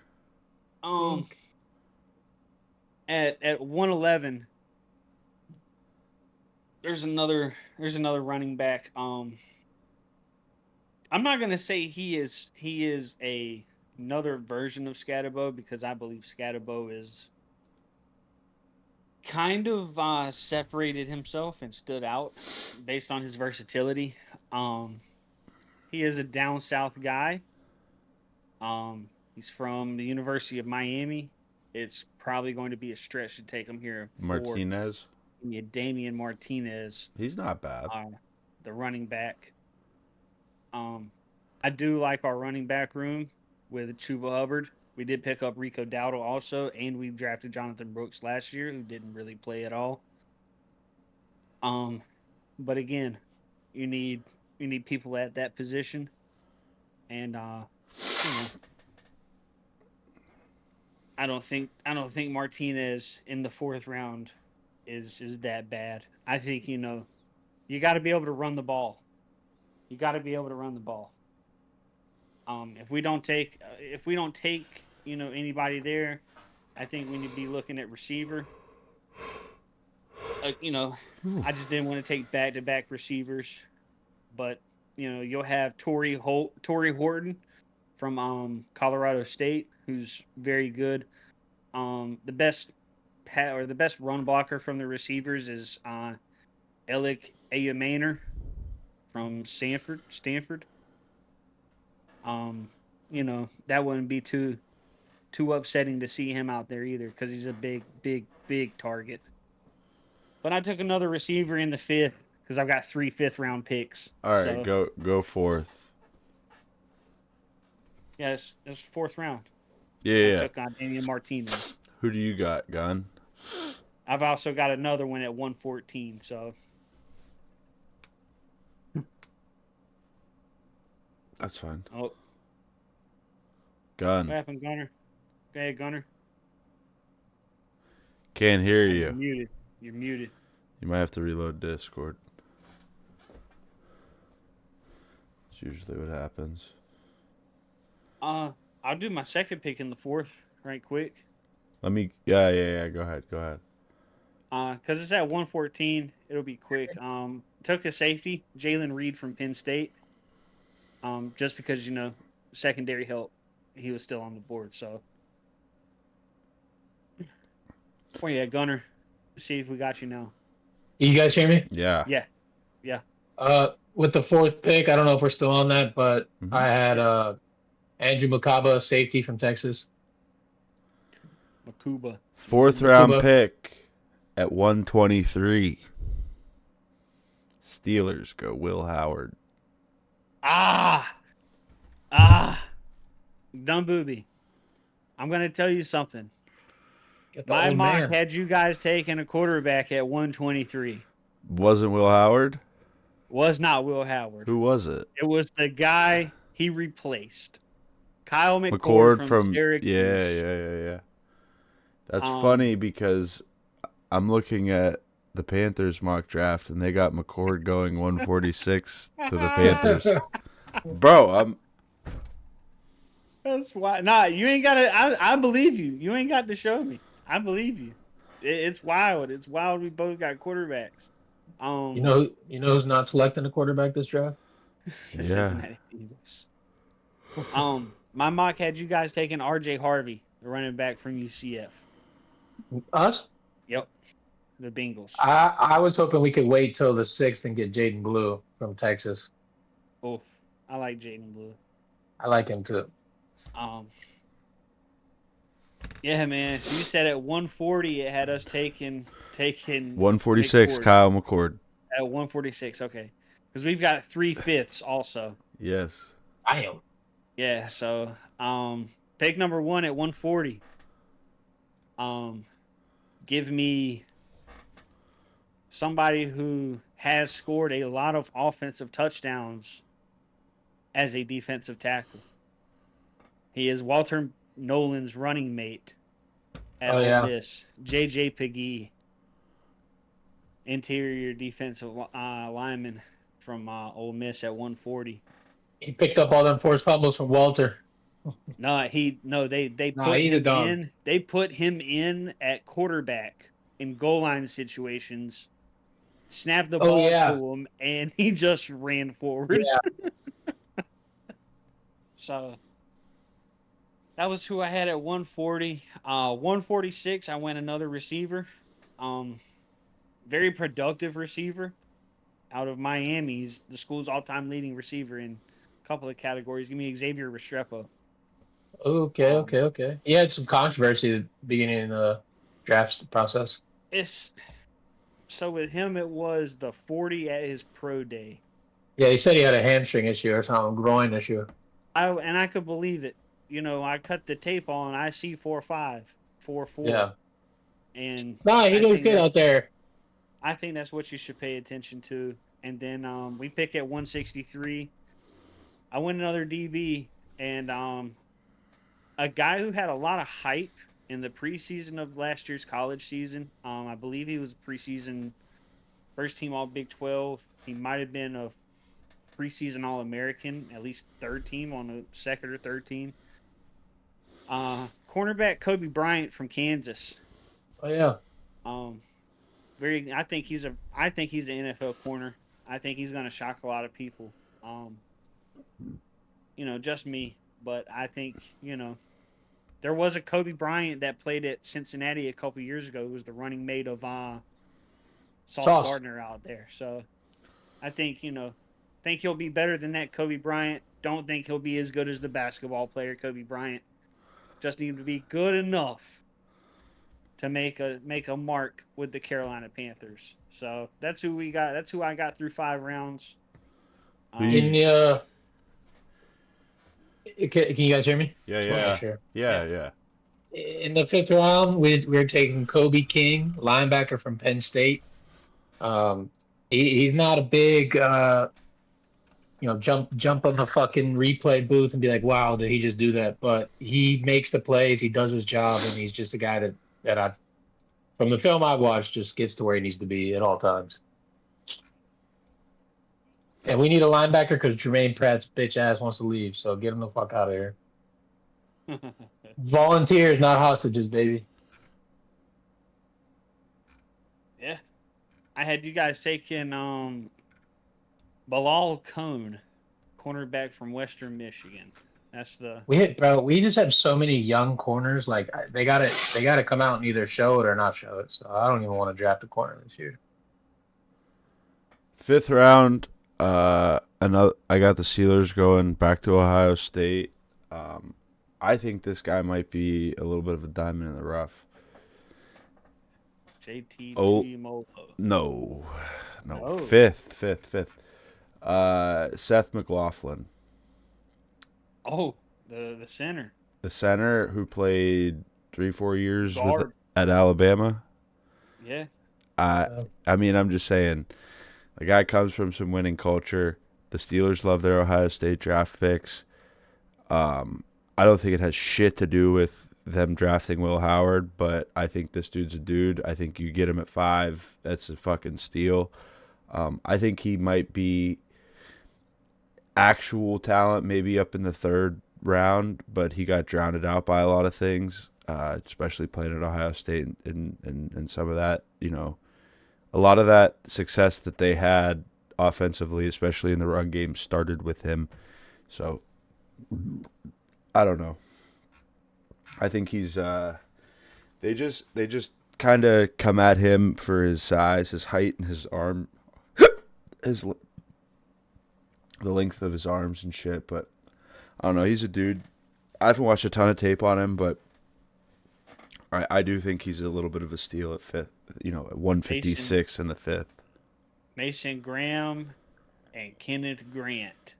Speaker 3: At 111, there's another running back. I'm not gonna say he is a another version of Scatterbo because I believe Scatterbo is kind of separated himself and stood out based on his versatility. He is a down south guy. He's from the University of Miami. It's probably going to be a stretch to take him here for
Speaker 2: Martinez.
Speaker 3: Damian Martinez,
Speaker 2: He's not bad.
Speaker 3: the running back. I do like our running back room with Chuba Hubbard. We did pick up Rico Dowdle also, and we drafted Jonathan Brooks last year, who didn't really play at all. But again, you need people at that position, and I don't think Martinez in the 4th round is that bad. I think you got to be able to run the ball. You got to be able to run the ball. If we don't take anybody there, I think we need to be looking at receiver. I just didn't want to take back-to-back receivers, but you'll have Torrey Horton from Colorado State, who's very good. The best run blocker from the receivers is Alec Ayamaner from Stanford. That wouldn't be too upsetting to see him out there either because he's a big target. But I took another receiver in the 5th because I've got 3 5th-round picks.
Speaker 2: All right, go 4th.
Speaker 3: Yes, that's 4th round.
Speaker 2: Yeah.
Speaker 3: I took on Damian Martinez.
Speaker 2: Who do you got, Gun?
Speaker 3: I've also got another one at 114. So
Speaker 2: that's fine.
Speaker 3: Oh,
Speaker 2: Gun.
Speaker 3: what happened, Gunner? Go ahead, Gunner.
Speaker 2: Can't hear
Speaker 3: You're
Speaker 2: you.
Speaker 3: muted. You're muted.
Speaker 2: You might have to reload Discord. That's usually what happens.
Speaker 3: I'll do my second pick in the 4th right quick.
Speaker 2: Let me. Yeah. Go ahead.
Speaker 3: Because it's at 114. It'll be quick. Took a safety, Jalen Reed from Penn State. Just because secondary help, he was still on the board. So, yeah, Gunner. Let's see if we got you now.
Speaker 1: You guys hear me?
Speaker 2: Yeah.
Speaker 3: Yeah.
Speaker 1: With the 4th pick, I don't know if we're still on that, but
Speaker 2: Mhm.
Speaker 1: I had Andrew Makaba, safety from Texas.
Speaker 3: Makuba.
Speaker 2: 4th round
Speaker 1: Makuba.
Speaker 2: pick at 123. Steelers go Will Howard.
Speaker 3: Dumb booby. I'm going to tell you something.
Speaker 1: Get the
Speaker 3: My
Speaker 1: old
Speaker 3: mock
Speaker 1: man.
Speaker 3: had you guys taking a quarterback at 123.
Speaker 2: Wasn't Will Howard?
Speaker 3: Was not Will Howard.
Speaker 2: Who was it?
Speaker 3: It was the guy he replaced. Kyle McCord from Syracuse.
Speaker 2: Yeah. That's funny because I'm looking at the Panthers mock draft and they got McCord going 146 to the Panthers. Bro,
Speaker 3: That's why. Nah, you ain't got to. I believe you. You ain't got to show me. I believe you. It's wild. It's wild. We both got quarterbacks.
Speaker 1: You know who's not selecting a quarterback this draft?
Speaker 3: The
Speaker 2: Yeah.
Speaker 3: Cincinnati Bengals. My mock had you guys taking R.J. Harvey, the running back from UCF.
Speaker 1: Us?
Speaker 3: Yep, the Bengals.
Speaker 1: I was hoping we could wait till the 6th and get Jaden Blue from Texas.
Speaker 3: Oh, I like Jaden Blue.
Speaker 1: I like him too.
Speaker 3: Yeah, man. So you said at 140 it had us taking
Speaker 2: 146
Speaker 3: McCord.
Speaker 2: Kyle McCord.
Speaker 3: At 146, okay. Because we've got 3 5ths also.
Speaker 2: Yes.
Speaker 1: I am.
Speaker 3: Yeah, so pick number 1 at 140. Give me somebody who has scored a lot of offensive touchdowns as a defensive tackle. He is Walter Nolan's running mate at Ole Miss, J.J. Pegee, interior defensive lineman from Ole Miss at 140.
Speaker 1: He picked up all them forced fumbles from Walter.
Speaker 3: They put
Speaker 1: he's a
Speaker 3: him
Speaker 1: dog.
Speaker 3: in. They put him in at quarterback in goal line situations. Snapped the ball to him, and he just ran forward.
Speaker 1: Yeah.
Speaker 3: So, That was who I had at 140. 146, I went another receiver. Um, Very productive receiver out of Miami. He's the school's all-time leading receiver in a couple of categories. Give me Xavier Restrepo.
Speaker 1: Okay,
Speaker 3: Um,
Speaker 1: okay, okay. He had some controversy at the beginning of the draft process.
Speaker 3: it's so with him, it was the 40 at his pro day.
Speaker 1: Yeah, he said he had a hamstring issue or something, groin issue.
Speaker 3: I could believe it. I cut the tape on. I see 4.5, 4.4,
Speaker 1: Yeah.
Speaker 3: and
Speaker 1: Nah, he
Speaker 3: I
Speaker 1: looks
Speaker 3: think
Speaker 1: good
Speaker 3: that's
Speaker 1: out there.
Speaker 3: I think that's what you should pay attention to. And then we pick at 163. I went another DB, and a guy who had a lot of hype in the preseason of last year's college season. I believe he was preseason first team All Big 12. He might have been a preseason All American, at least third team on the second or third team. Cornerback Kobe Bryant from Kansas.
Speaker 1: Oh yeah.
Speaker 3: Um, I think he's an NFL corner. I think he's going to shock a lot of people. Um, just me, but I think there was a Kobe Bryant that played at Cincinnati a couple years ago. Who was the running mate of Sauce
Speaker 1: Sauce.
Speaker 3: Gardner out there. So I think think he'll be better than that Kobe Bryant. Don't think he'll be as good as the basketball player Kobe Bryant. Just need to be good enough to make a mark with the Carolina Panthers. So that's who we got. That's who I got through 5 rounds.
Speaker 2: Who
Speaker 1: In
Speaker 2: you?
Speaker 1: the can you guys hear me?
Speaker 2: Yeah,
Speaker 1: Just want to make
Speaker 2: yeah,
Speaker 1: sure.
Speaker 2: yeah,
Speaker 3: Yeah.
Speaker 2: yeah.
Speaker 1: In the fifth round, we're taking Kobe King, linebacker from Penn State. Um, he's not a big jump on the fucking replay booth and be like, wow, did he just do that? But he makes the plays, he does his job, and he's just a guy that I from the film I've watched just gets to where he needs to be at all times. And we need a linebacker because Jermaine Pratt's bitch ass wants to leave, so get him the fuck out of here. Volunteers, not hostages, baby.
Speaker 3: Yeah. I had you guys taking Bilal Cone, cornerback from Western Michigan. That's the
Speaker 1: We just have so many young corners. Like they gotta come out and either show it or not show it. So I don't even want to draft a corner this year.
Speaker 2: Fifth round. Another. I got the Steelers going back to Ohio State. I think this guy might be a little bit of a diamond in the rough.
Speaker 3: JT
Speaker 2: Oh
Speaker 3: Tuimoloau.
Speaker 2: no,
Speaker 3: No.
Speaker 2: fifth. Seth McLaughlin,
Speaker 3: Oh, the center.
Speaker 2: the center who played 3-4 years
Speaker 3: Guard.
Speaker 2: at Alabama.
Speaker 3: Yeah.
Speaker 2: I mean, I'm just saying, the guy comes from some winning culture. The Steelers love their Ohio State draft picks. I don't think it has shit to do with them drafting Will Howard, but I think this dude's a dude. I think you get him at 5, that's a fucking steal. I think he might be actual talent, maybe up in the third round, but he got drowned out by a lot of things, especially playing at Ohio State and some of that, a lot of that success that they had offensively, especially in the run game, started with him. So I don't know. I think he's they just kind of come at him for his size, his height, and his arm, the length of his arms and shit. But I don't know. He's a dude. I haven't watched a ton of tape on him, but I do think he's a little bit of a steal at fifth. At 156 in the fifth.
Speaker 3: Mason Graham and Kenneth Grant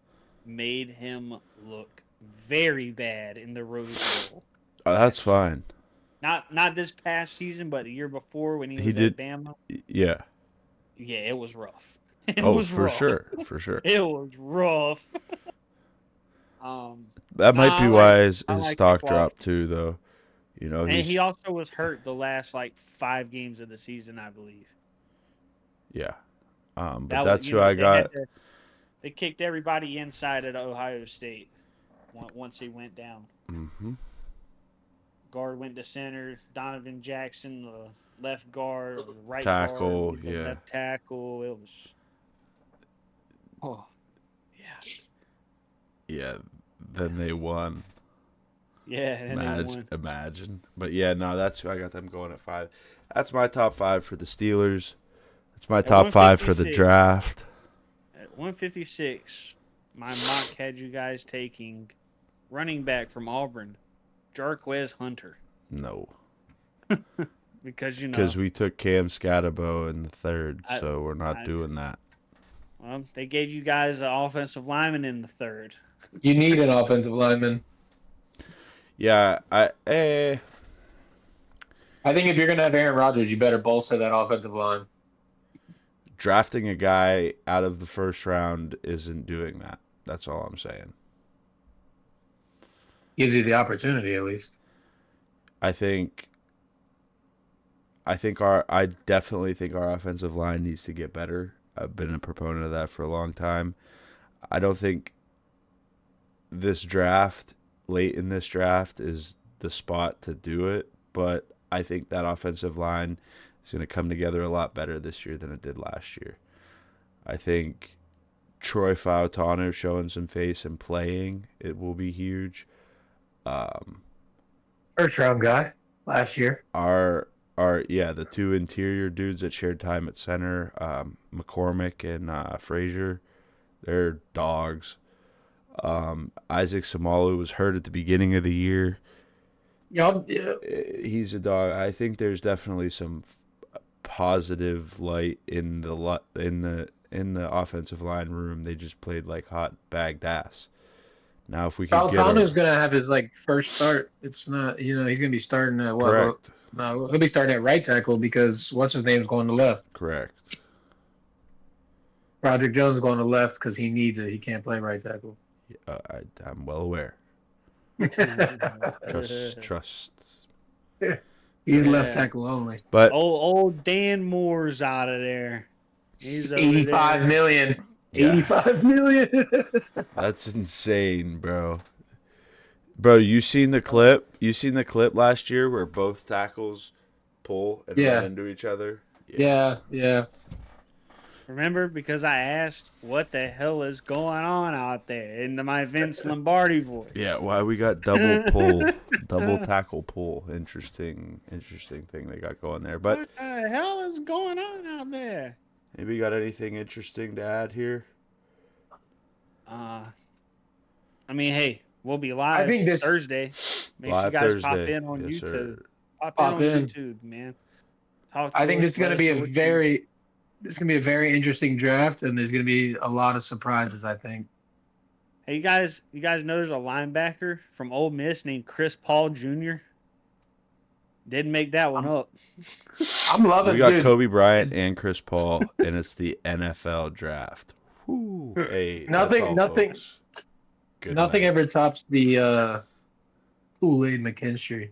Speaker 3: made him look very bad in the Rose Bowl.
Speaker 2: Oh, that's fine.
Speaker 3: Not this past season, but the year before when he was
Speaker 2: did.
Speaker 3: at Bama.
Speaker 2: Yeah.
Speaker 3: Yeah, it was rough.
Speaker 2: For sure.
Speaker 3: It was rough.
Speaker 2: That might be why his
Speaker 3: like
Speaker 2: stock dropped too, though.
Speaker 3: And he also was hurt the last 5 games of the season, I believe.
Speaker 2: Yeah. But that's who I got.
Speaker 3: They kicked everybody inside at Ohio State once he went down.
Speaker 2: Mm-hmm.
Speaker 3: Guard went to center. Donovan Jackson, the left guard, right
Speaker 2: tackle,
Speaker 3: guard,
Speaker 2: yeah.
Speaker 3: left tackle. It was. Oh, yeah.
Speaker 2: Yeah. Then they won.
Speaker 3: Yeah, and they won.
Speaker 2: Imagine. But yeah, no, that's who I got them going at 5. That's my top 5 for the Steelers. That's my
Speaker 3: At
Speaker 2: top 5 for the
Speaker 3: 156.
Speaker 2: draft.
Speaker 3: At 156, my mock had you guys taking running back from Auburn, Jarquez Hunter.
Speaker 2: No.
Speaker 3: Because
Speaker 2: we took Cam Scatabo in the 3rd,
Speaker 3: I-
Speaker 2: so we're not doing that.
Speaker 3: Well, they gave you guys an offensive lineman in the 3rd.
Speaker 1: You need an offensive lineman.
Speaker 2: Yeah,
Speaker 1: I think if you're gonna have Aaron Rodgers, you better bolster that offensive line.
Speaker 2: drafting a guy out of the first round isn't doing that. That's all I'm saying.
Speaker 1: Gives you the opportunity at least.
Speaker 2: I definitely think our offensive line needs to get better. I've been a proponent of that for a long time. I don't think late in this draft is the spot to do it, but I think that offensive line is going to come together a lot better this year than it did last year. I think Troy Fautanu showing some face and playing, it will be huge.
Speaker 1: First round guy last year.
Speaker 2: The two interior dudes that shared time at center, McCormick and Frazier, they're dogs. Isaac Samalu was hurt at the beginning of the year.
Speaker 1: Yeah.
Speaker 2: He's a dog. I think there's definitely some positive light in the offensive line room. They just played like hot bagged ass. Now, if we can
Speaker 1: Falcano's going to have his first start. It's not, he's going to be starting at what?
Speaker 2: Correct.
Speaker 1: No, he'll be starting at right tackle because what's his name's going to left.
Speaker 2: Correct.
Speaker 1: Roderick Jones is going to left because he needs it. He can't play right tackle.
Speaker 2: I'm well aware. Trust.
Speaker 1: He's left tackle only.
Speaker 2: But
Speaker 3: old Dan Moore's out of there. He's
Speaker 1: 85 million.
Speaker 2: Yeah.
Speaker 1: 85 million.
Speaker 2: That's insane, bro. Bro, you seen the clip? You seen the clip last year where both tackles pull and run into each other?
Speaker 1: Yeah.
Speaker 3: Remember, because I asked what the hell is going on out there into my Vince Lombardi voice.
Speaker 2: Yeah, why we got double pull, double tackle pull. Interesting thing they got going there. But
Speaker 3: what the hell is going on out there?
Speaker 2: Maybe you got anything interesting to add here?
Speaker 3: I mean, hey, we'll be live Thursday. Make sure you guys pop in on YouTube.
Speaker 2: Sir.
Speaker 3: Pop in on YouTube, man.
Speaker 1: I think this is going to be a very interesting draft, and there's going to be a lot of surprises, I think.
Speaker 3: Hey, you guys know there's a linebacker from Ole Miss named Chris Paul Jr.? Didn't make that one up.
Speaker 1: I'm loving it.
Speaker 2: We got Kobe Bryant and Chris Paul, and it's the NFL draft. Whew. Hey,
Speaker 1: nothing
Speaker 2: folks. Good
Speaker 1: nothing
Speaker 2: night.
Speaker 1: ever tops the Kool-Aid McKinstry.